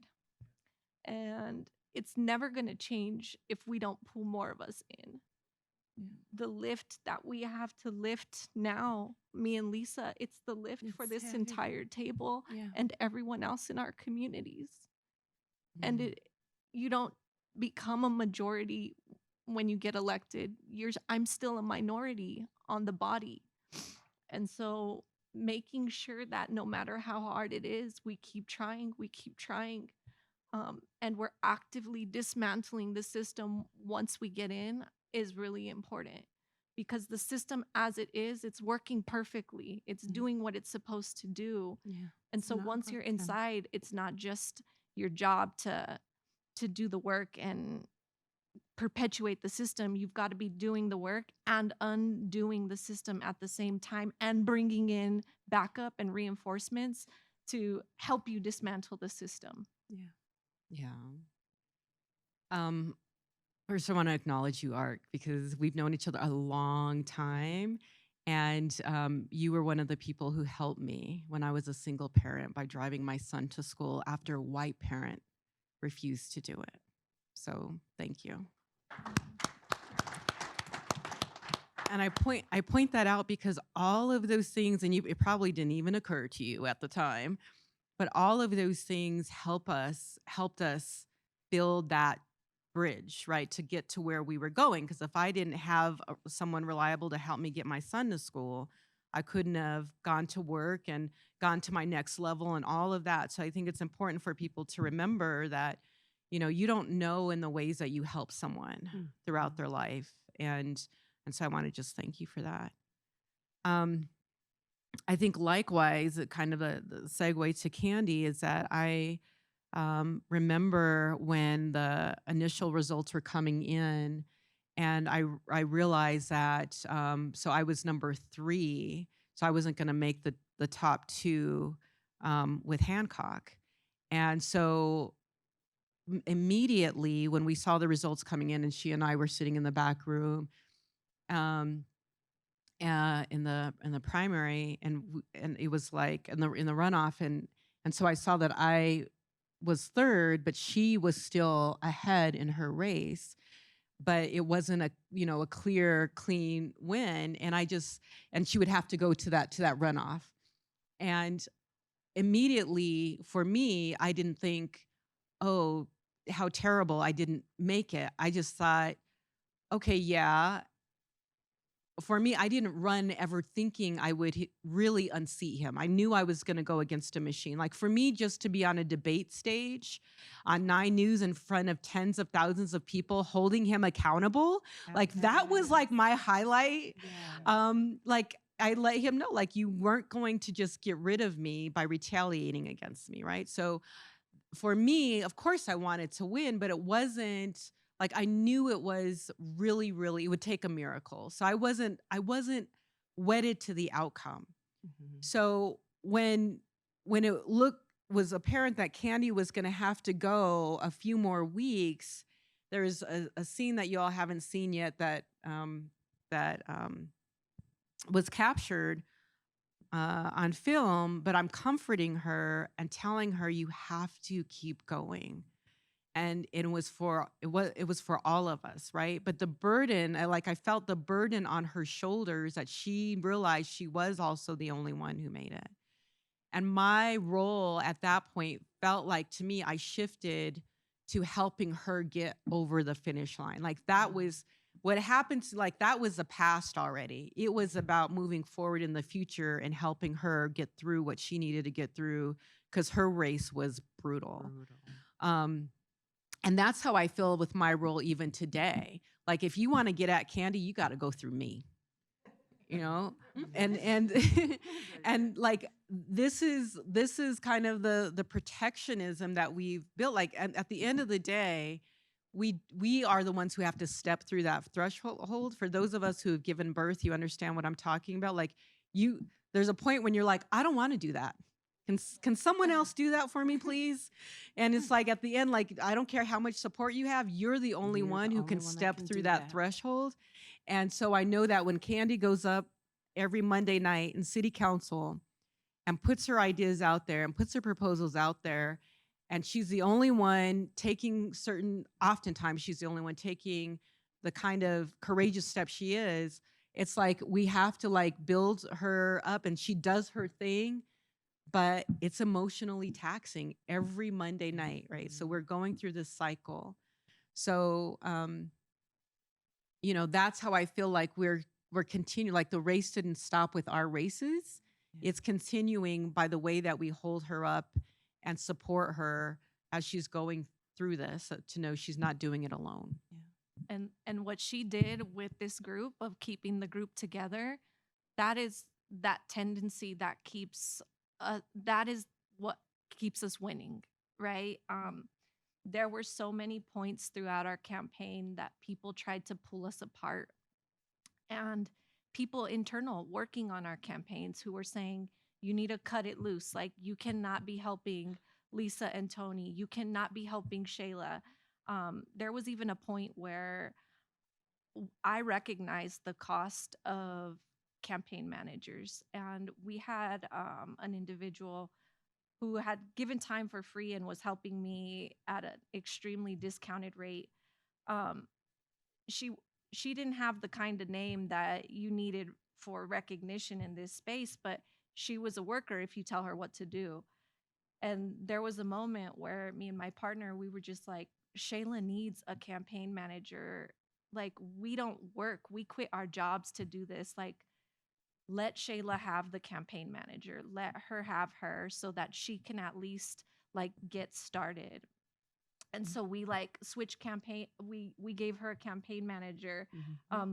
And it's never going to change if we don't pull more of us in. The lift that we have to lift now, me and Lisa, it's the lift for It's this heavy. entire table Yeah. and everyone else in our communities. And you don't become a majority when you get elected. I'm still a minority on the body. And so making sure that no matter how hard it is, we keep trying, and we're actively dismantling the system once we get in is really important, because the system as it is, it's working perfectly. It's doing what it's supposed to do. Yeah. And It's so not once you're broken. inside, it's not just your job to do the work and perpetuate the system. You've got to be doing the work and undoing the system at the same time, and bringing in backup and reinforcements to help you dismantle the system. Yeah. Yeah. First, I want to acknowledge you, Ark, because we've known each other a long time. And you were one of the people who helped me when I was a single parent by driving my son to school after a white parent refused to do it. So thank you. And I point that out because all of those things, and it probably didn't even occur to you at the time, but all of those things helped us build that bridge, right, to get to where we were going. Because if I didn't have someone reliable to help me get my son to school, I couldn't have gone to work and gone to my next level and all of that. So I think it's important for people to remember that, you don't know in the ways that you help someone throughout their life. And so I want to just thank you for that. I think likewise, kind of the segue to Candy is that I remember when the initial results were coming in, and I realized that, so I was number 3, so I wasn't going to make the top 2 with Hancock. And so immediately when we saw the results coming in, and she and I were sitting in the back room, in the primary, and it was like in the runoff, and so I saw that I was 3rd, but she was still ahead in her race, but it wasn't a clear, clean win, and she would have to go to that runoff. And immediately for me, I didn't think, oh, how terrible I didn't make it. I just thought, okay, yeah. For me, I didn't run ever thinking I would really unseat him. I knew I was going to go against a machine. Like, for me, just to be on a debate stage on 9 News in front of tens of thousands of people holding him accountable, like that was like my highlight. Like, I let him know, like, you weren't going to just get rid of me by retaliating against me, right? So for me, of course, I wanted to win, but it wasn't like, I knew it was really, really, it would take a miracle. So I wasn't wedded to the outcome. So when it was apparent that Candy was going to have to go a few more weeks, there's a scene that you all haven't seen yet that was captured on film, but I'm comforting her and telling her, you have to keep going. And it was for all of us, right? But the burden, I felt the burden on her shoulders, that she realized she was also the only one who made it. And my role at that point felt like, to me, I shifted to helping her get over the finish line. Like, that was what happened. Like, that was the past already. It was about moving forward in the future and helping her get through what she needed to get through, because her race was brutal. And that's how I feel with my role even today. Like, if you want to get at Candy, you got to go through me, and and like, this is kind of the protectionism that we've built. Like, at the end of the day, we are the ones who have to step through that threshold. For those of us who have given birth, you understand what I'm talking about. Like, there's a point when you're like, I don't want to do that. Can someone else do that for me, please? And it's like, at the end, like, I don't care how much support you have, you're the only one who can step through that threshold. And so I know that when Candy goes up every Monday night in city council and puts her ideas out there and puts her proposals out there. And she's the only one taking oftentimes she's the only one taking the kind of courageous step she is. It's like we have to like build her up and she does her thing, but it's emotionally taxing every Monday night, right? So we're going through this cycle. So, that's how I feel like we're continuing, like the race didn't stop with our races. It's continuing by the way that we hold her up and support her as she's going through this, to know she's not doing it alone. And what she did with this group of keeping the group together, that is that tendency that keeps that is what keeps us winning, right? There were so many points throughout our campaign that people tried to pull us apart, and people internal working on our campaigns who were saying, you need to cut it loose. Like, you cannot be helping Lisa and Tony. You cannot be helping Shayla. There was even a point where I recognized the cost of campaign managers. And we had an individual who had given time for free and was helping me at an extremely discounted rate. Um, she she didn't have the kind of name that you needed for recognition in this space, but she was a worker if you tell her what to do. And there was a moment where me and my partner, we were just like, Shayla needs a campaign manager. Like, we don't work. We quit our jobs to do this. Like, let Shayla have the campaign manager. Let her have her so that she can at least like get started. And so we like switched campaign. We gave her a campaign manager.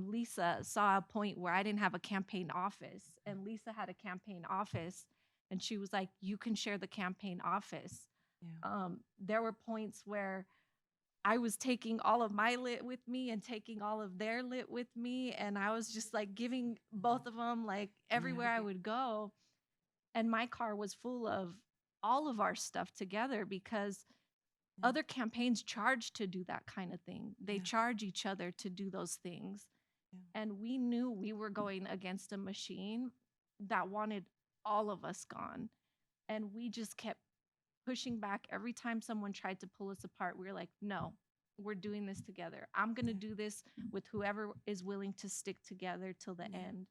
Lisa saw a point where I didn't have a campaign office, and Lisa had a campaign office, and she was like, "You can share the campaign office." There were points where I was taking all of my lit with me and taking all of their lit with me, and I was just like giving both of them like everywhere I would go, and my car was full of all of our stuff together because other campaigns charge to do that kind of thing. They charge each other to do those things. And we knew we were going against a machine that wanted all of us gone. And we just kept pushing back. Every time someone tried to pull us apart, we were like, no, we're doing this together. I'm going to do this with whoever is willing to stick together till the end.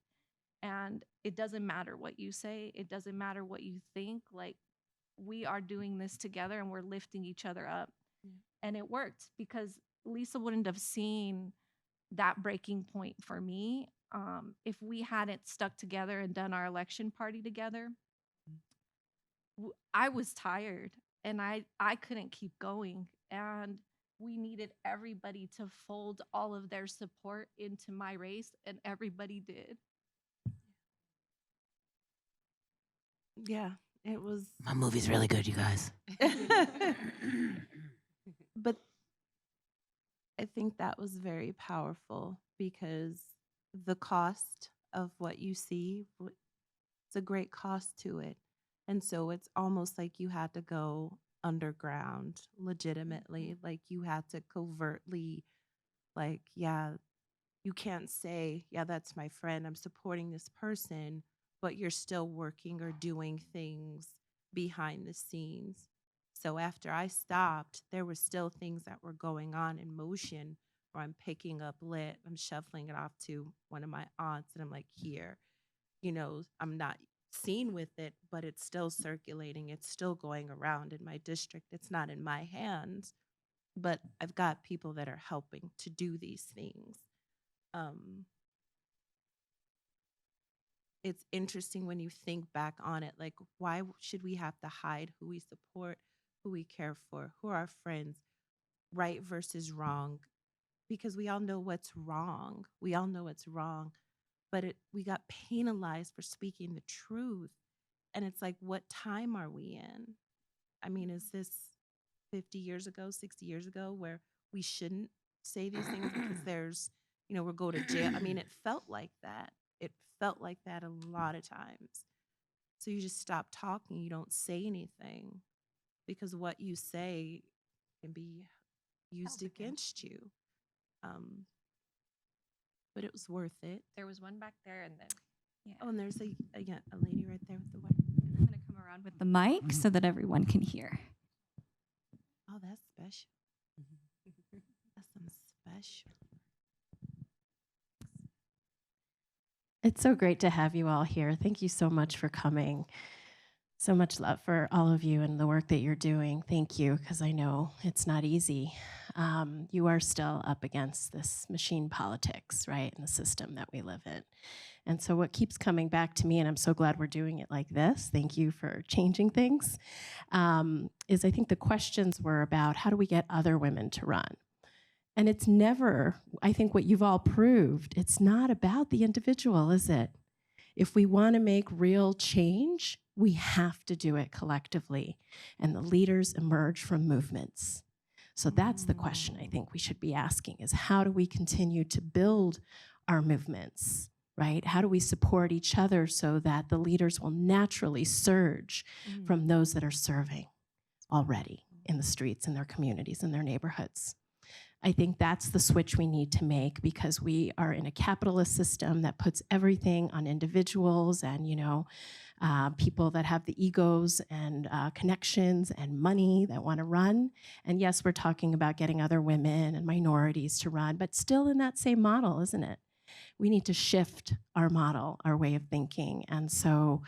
And it doesn't matter what you say. It doesn't matter what you think. Like, we are doing this together and we're lifting each other up. And it worked because Lisa wouldn't have seen that breaking point for me if we hadn't stuck together and done our election party together. I was tired and I couldn't keep going. And we needed everybody to fold all of their support into my race, and everybody did. Yeah, it was. My movie's really good, you guys. But I think that was very powerful because the cost of what you see, it's a great cost to it. And so it's almost like you had to go underground legitimately, like you had to covertly, like, yeah, you can't say, yeah, that's my friend, I'm supporting this person, but you're still working or doing things behind the scenes. So after I stopped, there were still things that were going on in motion where I'm picking up lit, I'm shuffling it off to one of my aunts, and I'm like, here, I'm not seen with it, but it's still circulating. It's still going around in my district. It's not in my hands, but I've got people that are helping to do these things. It's interesting when you think back on it, like, why should we have to hide who we support, who we care for, who are our friends, right versus wrong? Because we all know what's wrong. We all know it's wrong, but we got penalized for speaking the truth. And it's like, what time are we in? I mean, is this 50 years ago, 60 years ago, where we shouldn't say these things because there's, we'll go to jail? I mean, it felt like that. It felt like that a lot of times. So you just stop talking. You don't say anything because what you say can be used against you. But it was worth it. There was one back there, and then Yeah. Oh, and there's a lady right there with the white. I'm going to come around with the mic so that everyone can hear. Oh, that's special. That's some special. It's so great to have you all here. Thank you so much for coming. So much love for all of you and the work that you're doing. Thank you, because I know it's not easy. You are still up against this machine politics, right, in the system that we live in. And so what keeps coming back to me, and I'm so glad we're doing it like this, thank you for changing things, is I think the questions were about how do we get other women to run? And it's never, I think what you've all proved, it's not about the individual, is it? If we want to make real change, we have to do it collectively. And the leaders emerge from movements. So that's the question I think we should be asking is how do we continue to build our movements, right? How do we support each other so that the leaders will naturally surge from those that are serving already in the streets, in their communities, in their neighborhoods? I think that's the switch we need to make because we are in a capitalist system that puts everything on individuals and, people that have the egos and connections and money that want to run. And yes, we're talking about getting other women and minorities to run, but still in that same model, isn't it? We need to shift our model, our way of thinking. And so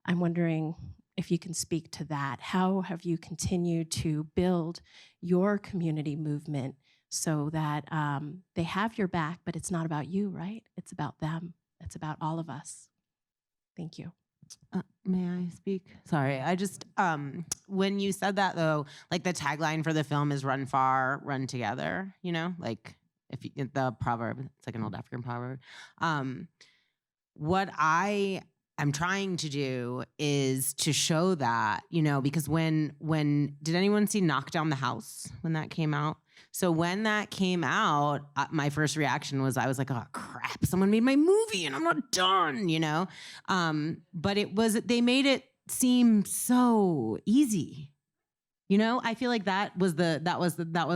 I'm wondering if you can speak to that. How have you continued to build your community movement so that they have your back, but it's not about you, right? It's about them. It's about all of us. Thank you. May I speak? Sorry, I just when you said that though, like the tagline for the film is "Run far, run together." Like if you, the proverb, it's like an old African proverb. What I am trying to do is to show that, because when did anyone see Knock Down the House when that came out? So when that came out, my first reaction was I was like, oh crap, someone made my movie and I'm not done, but they made it seem so easy. I feel like that was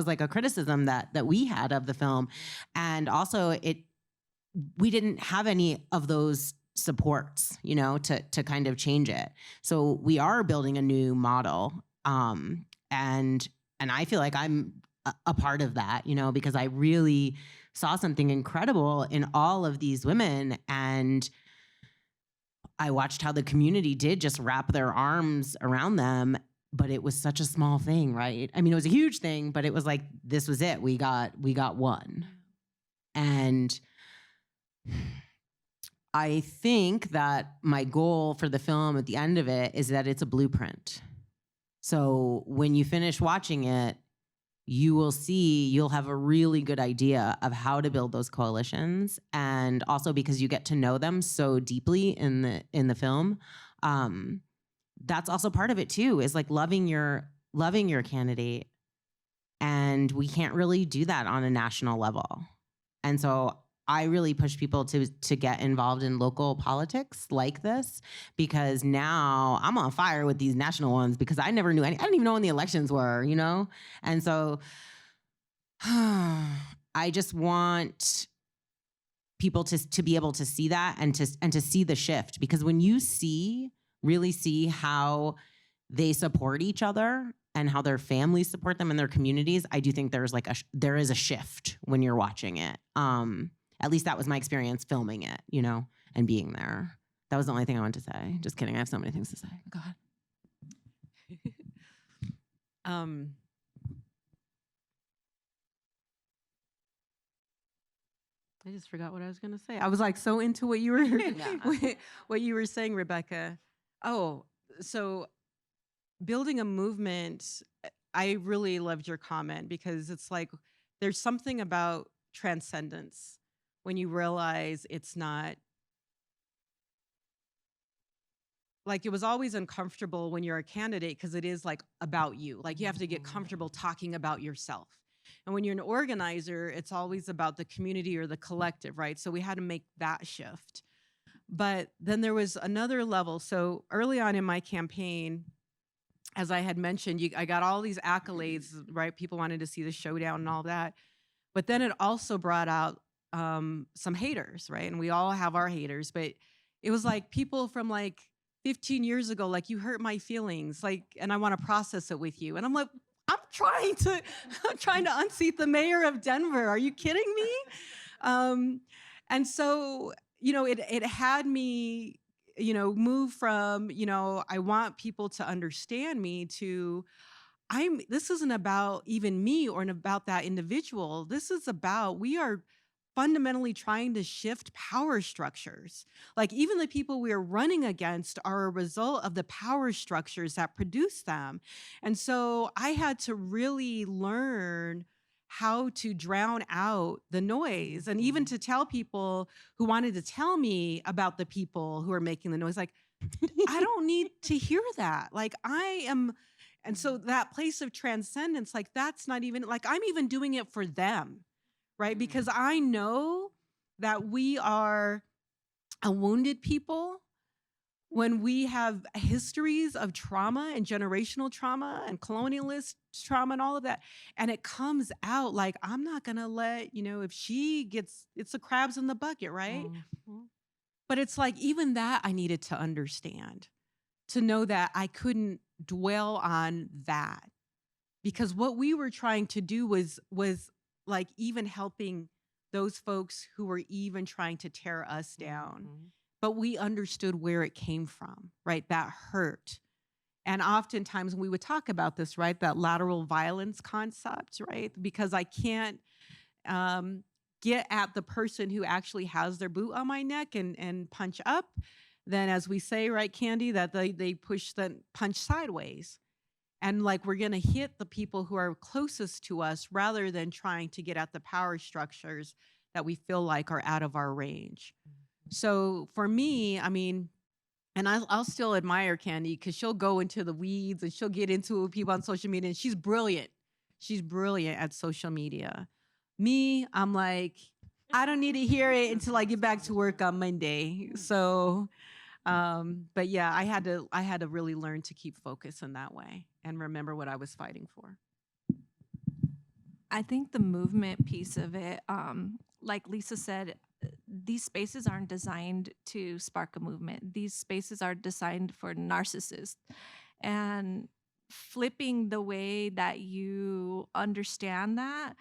like a criticism that we had of the film. And also we didn't have any of those supports, to kind of change it. So we are building a new model. And I feel like I'm a part of that, because I really saw something incredible in all of these women. And I watched how the community did just wrap their arms around them, but it was such a small thing, right? I mean, it was a huge thing, but it was like, this was it. We got one. And I think that my goal for the film at the end of it is that it's a blueprint. So when you finish watching it, you'll have a really good idea of how to build those coalitions. And also because you get to know them so deeply in the film, that's also part of it too, is like loving your candidate. And we can't really do that on a national level. And so I really push people to get involved in local politics like this, because now I'm on fire with these national ones because I never knew I didn't even know when the elections were, And so I just want people to be able to see that and to see the shift, because when you really see how they support each other and how their families support them in their communities, I do think there is a shift when you're watching it. At least that was my experience filming it, and being there. That was the only thing I wanted to say. Just kidding. I have so many things to say. Go ahead. I just forgot what I was going to say. I was like so into what you were what you were saying, Rebecca. Oh, so building a movement, I really loved your comment, because it's like there's something about transcendence when you realize it's not like, it was always uncomfortable when you're a candidate because it is like about you. Like you have to get comfortable talking about yourself. And when you're an organizer, it's always about the community or the collective, right? So we had to make that shift. But then there was another level. So early on in my campaign, as I had mentioned, I got all these accolades, right? People wanted to see the showdown and all that. But then it also brought out some haters, right? And we all have our haters, but it was like people from like 15 years ago, like, you hurt my feelings, like, and I want to process it with you. And I'm like, I'm trying to, I'm trying to unseat the mayor of Denver. Are you kidding me? And so, it had me, move from, I want people to understand me to, this isn't about even me or about that individual. This is about, we are fundamentally trying to shift power structures. Like, even the people we are running against are a result of the power structures that produce them. And so I had to really learn how to drown out the noise, and even to tell people who wanted to tell me about the people who are making the noise, like, I don't need to hear that. Like, I am. And so that place of transcendence, like, that's not even, like, I'm even doing it for them, right? Because I know that we are a wounded people when we have histories of trauma and generational trauma and colonialist trauma and all of that. And it comes out like, I'm not going to let, if she gets, it's the crabs in the bucket, right? But it's like, even that I needed to understand, to know that I couldn't dwell on that, because what we were trying to do was like even helping those folks who were even trying to tear us down. But we understood where it came from, right? That hurt. And oftentimes when we would talk about this, right, that lateral violence concept, right? Because I can't get at the person who actually has their boot on my neck and punch up, then, as we say, right, Candy, that they punch sideways. And like, we're going to hit the people who are closest to us rather than trying to get at the power structures that we feel like are out of our range. So for me, I mean, and I'll still admire Candy, because she'll go into the weeds and she'll get into people on social media, and she's brilliant. She's brilliant at social media. Me, I'm like, I don't need to hear it until I get back to work on Monday. So, but yeah, I had to really learn to keep focus in that way and remember what I was fighting for. I think the movement piece of it, like Lisa said, these spaces aren't designed to spark a movement. These spaces are designed for narcissists. And flipping the way that you understand that,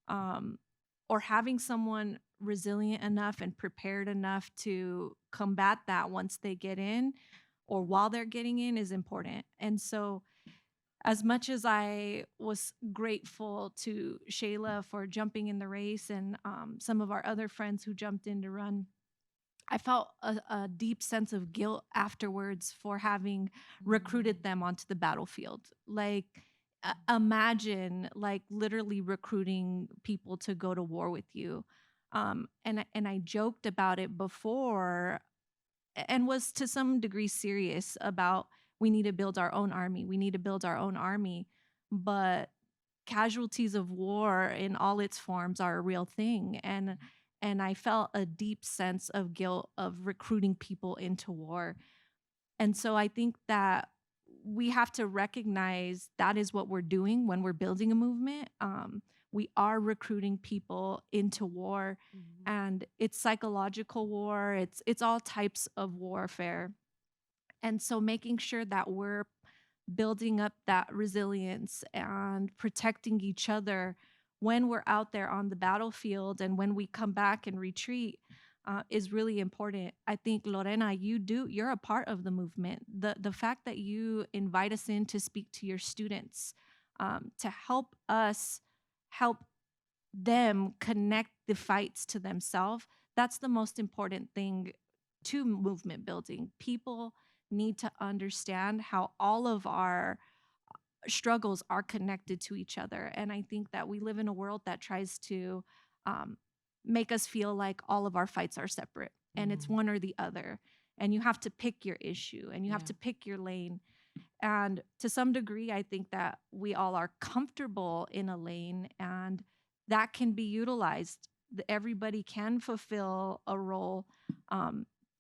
or having someone resilient enough and prepared enough to combat that once they get in or while they're getting in, is important. And so, as much as I was grateful to Shayla for jumping in the race, and some of our other friends who jumped in to run, I felt a deep sense of guilt afterwards for having recruited them onto the battlefield. Like, imagine, like, literally recruiting people to go to war with you. And I joked about it before, and was to some degree serious about, we need to build our own army. We need to build our own army. But casualties of war in all its forms are a real thing. And I felt a deep sense of guilt of recruiting people into war. And so I think that we have to recognize that is what we're doing when we're building a movement. We are recruiting people into war, and it's psychological war. It's all types of warfare. And so making sure that we're building up that resilience and protecting each other when we're out there on the battlefield and when we come back and retreat is really important. I think, Lorena, you're a part of the movement. The fact that you invite us in to speak to your students, to help us help them connect the fights to themselves, that's the most important thing to movement building. People need to understand how all of our struggles are connected to each other. And I think that we live in a world that tries to make us feel like all of our fights are separate and it's one or the other. And you have to pick your issue and you have to pick your lane. And to some degree, I think that we all are comfortable in a lane, and that can be utilized. Everybody can fulfill a role,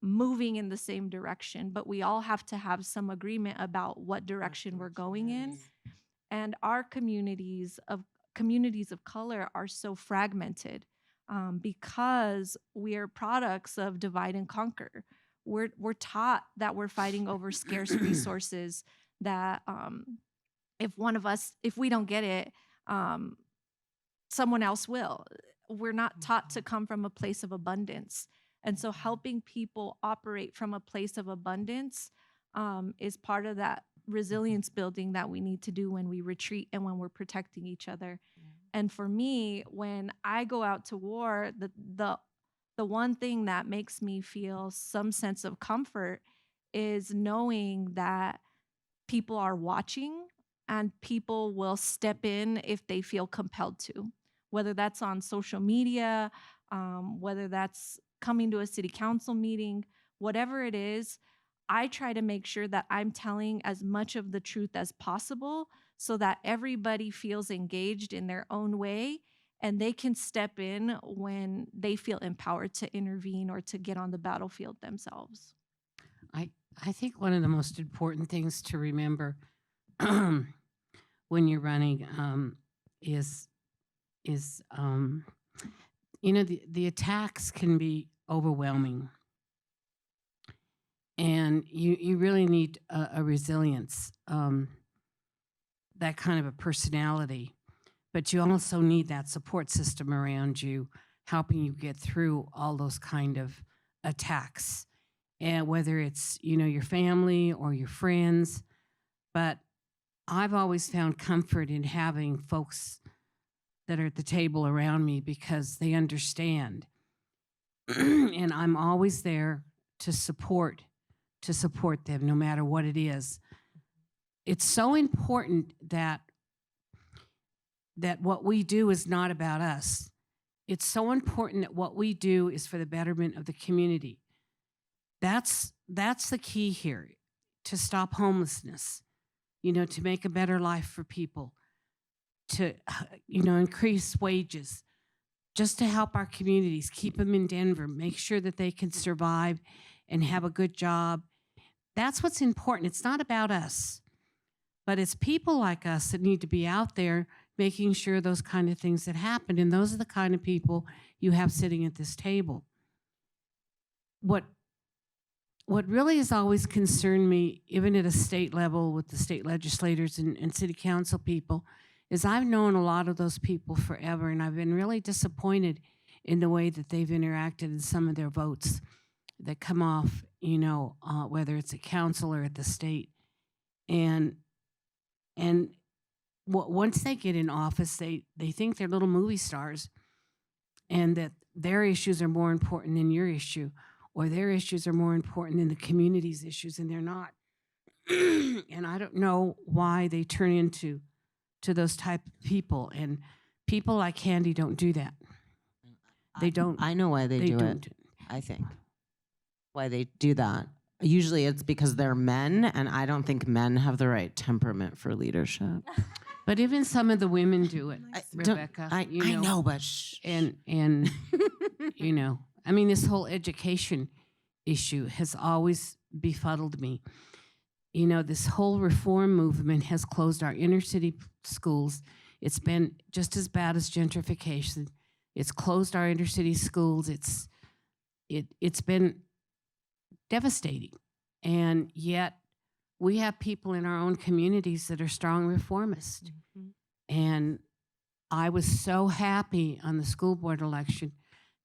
moving in the same direction, but we all have to have some agreement about what direction we're going in. And our communities of color are so fragmented, because we are products of divide and conquer. we're taught that we're fighting over scarce resources, that if we don't get it, someone else will. We're not taught to come from a place of abundance. And so helping people operate from a place of abundance is part of that resilience building that we need to do when we retreat and when we're protecting each other. And for me, when I go out to war, the one thing that makes me feel some sense of comfort is knowing that people are watching and people will step in if they feel compelled to, whether that's on social media, whether that's coming to a city council meeting, whatever it is. I try to make sure that I'm telling as much of the truth as possible so that everybody feels engaged in their own way and they can step in when they feel empowered to intervene or to get on the battlefield themselves. I think one of the most important things to remember when you're running is the attacks can be overwhelming, and you really need a resilience, that kind of a personality, but you also need that support system around you helping you get through all those kind of attacks, and whether it's your family or your friends. But I've always found comfort in having folks that are at the table around me because they understand. And I'm always there to support them no matter what it is. It's so important that what we do is not about us. It's so important that what we do is for the betterment of the community. That's the key here, to stop homelessness, to make a better life for people, to increase wages, just to help our communities, keep them in Denver, make sure that they can survive and have a good job. That's what's important. It's not about us, but it's people like us that need to be out there making sure those kind of things that happen. And those are the kind of people you have sitting at this table. What really has always concerned me, even at a state level with the state legislators and city council people, is I've known a lot of those people forever, and I've been really disappointed in the way that they've interacted in some of their votes that come off, whether it's at council or at the state. And once they get in office, they think they're little movie stars and that their issues are more important than your issue, or their issues are more important than the community's issues, and they're not. And I don't know why they turn into those type of people. And people like Candy don't do that. They don't. I know why they do it. I think why they do that. Usually it's because they're men, and I don't think men have the right temperament for leadership. But even some of the women do it, Rebecca. I know, but and I mean, this whole education issue has always befuddled me. This whole reform movement has closed our inner city schools. It's been just as bad as gentrification. It's closed our inner city schools. It's been devastating. And yet we have people in our own communities that are strong reformists. Mm-hmm. And I was so happy on the school board election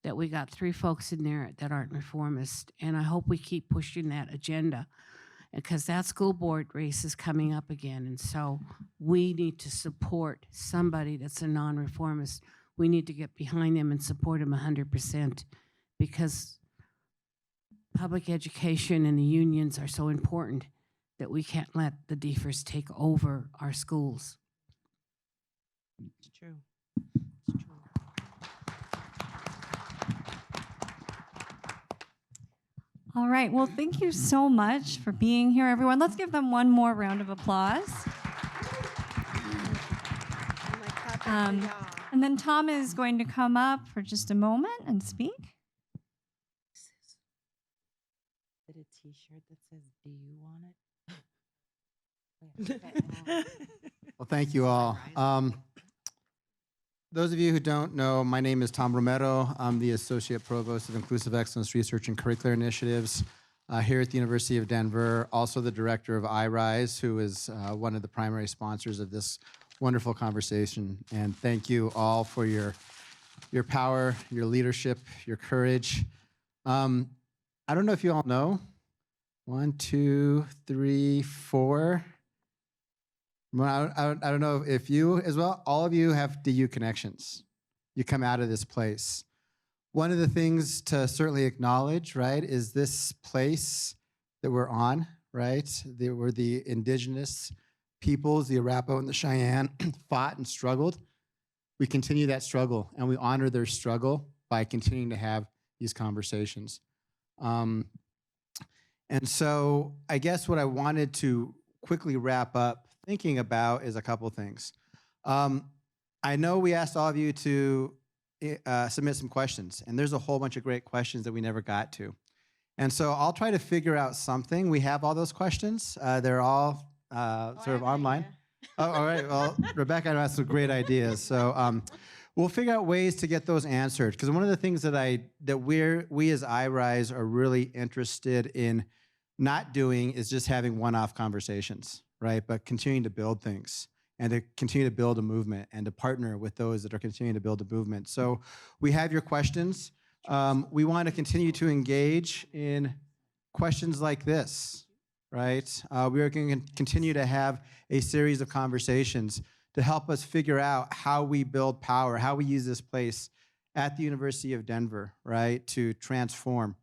that we got 3 folks in there that aren't reformist. And I hope we keep pushing that agenda, because that school board race is coming up again. And so we need to support somebody that's a non-reformist. We need to get behind them and support them 100%, because public education and the unions are so important that we can't let the DFERS take over our schools. It's true. All right. Well, thank you so much for being here, everyone. Let's give them one more round of applause. And then Tom is going to come up for just a moment and speak. Is it a T-shirt that says, "Do you want it?" Well, thank you all. Those of you who don't know, my name is Tom Romero. I'm the Associate Provost of Inclusive Excellence Research and Curricular Initiatives. here at the University of Denver, also the director of IRISE, who is one of the primary sponsors of this wonderful conversation. And thank you all for your power, your leadership, your courage. I don't know if you all know, 1, 2, 3, 4. Well, I don't know if you as well, all of you have DU connections. You come out of this place. One of the things to certainly acknowledge, right, is this place that we're on, right? Where the indigenous peoples, the Arapaho and the Cheyenne, fought and struggled. We continue that struggle, and we honor their struggle by continuing to have these conversations. And so I guess what I wanted to quickly wrap up thinking about is a couple things. I know we asked all of you to submit some questions, and there's a whole bunch of great questions that we never got to. And so I'll try to figure out something. We have all those questions. They're all sort of online. Oh, all right. Well, Rebecca, I know has some great ideas. So we'll figure out ways to get those answered. Because one of the things that we as IRISE are really interested in not doing is just having one-off conversations, right? But continuing to build things and to continue to build a movement and to partner with those that are continuing to build a movement. So we have your questions. We want to continue to engage in questions like this, right? We are going to continue to have a series of conversations to help us figure out how we build power, how we use this place at the University of Denver, right, to transform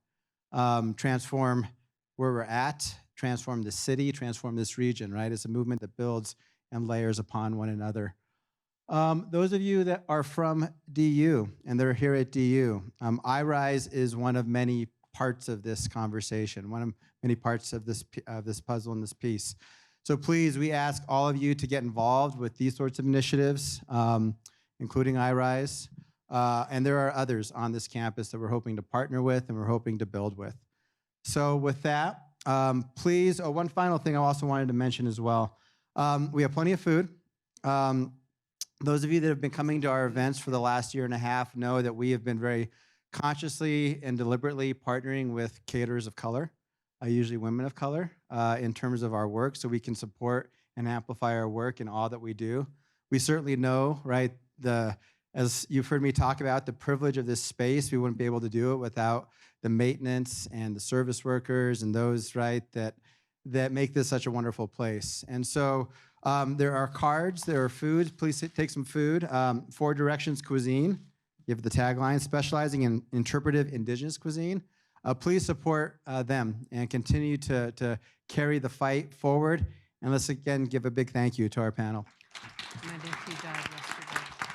where we're at, transform the city, transform this region, right? It's a movement that builds and layers upon one another. Those of you that are from DU and that are here at DU, IRISE is one of many parts of this conversation, one of many parts of this puzzle and this piece. So please, we ask all of you to get involved with these sorts of initiatives, including IRISE. And there are others on this campus that we're hoping to partner with and we're hoping to build with. So with that, please, one final thing I also wanted to mention as well. We have plenty of food. Those of you that have been coming to our events for the last year and a half know that we have been very consciously and deliberately partnering with caterers of color, usually women of color, in terms of our work, so we can support and amplify our work in all that we do. We certainly know, right, as you've heard me talk about, the privilege of this space. We wouldn't be able to do it without the maintenance and the service workers and those, right, that make this such a wonderful place. And so there are cards, there are foods. Please take some food. Four Directions Cuisine, you have the tagline, specializing in interpretive indigenous cuisine. Please support them and continue to carry the fight forward. And let's again give a big thank you to our panel. My nephew died yesterday.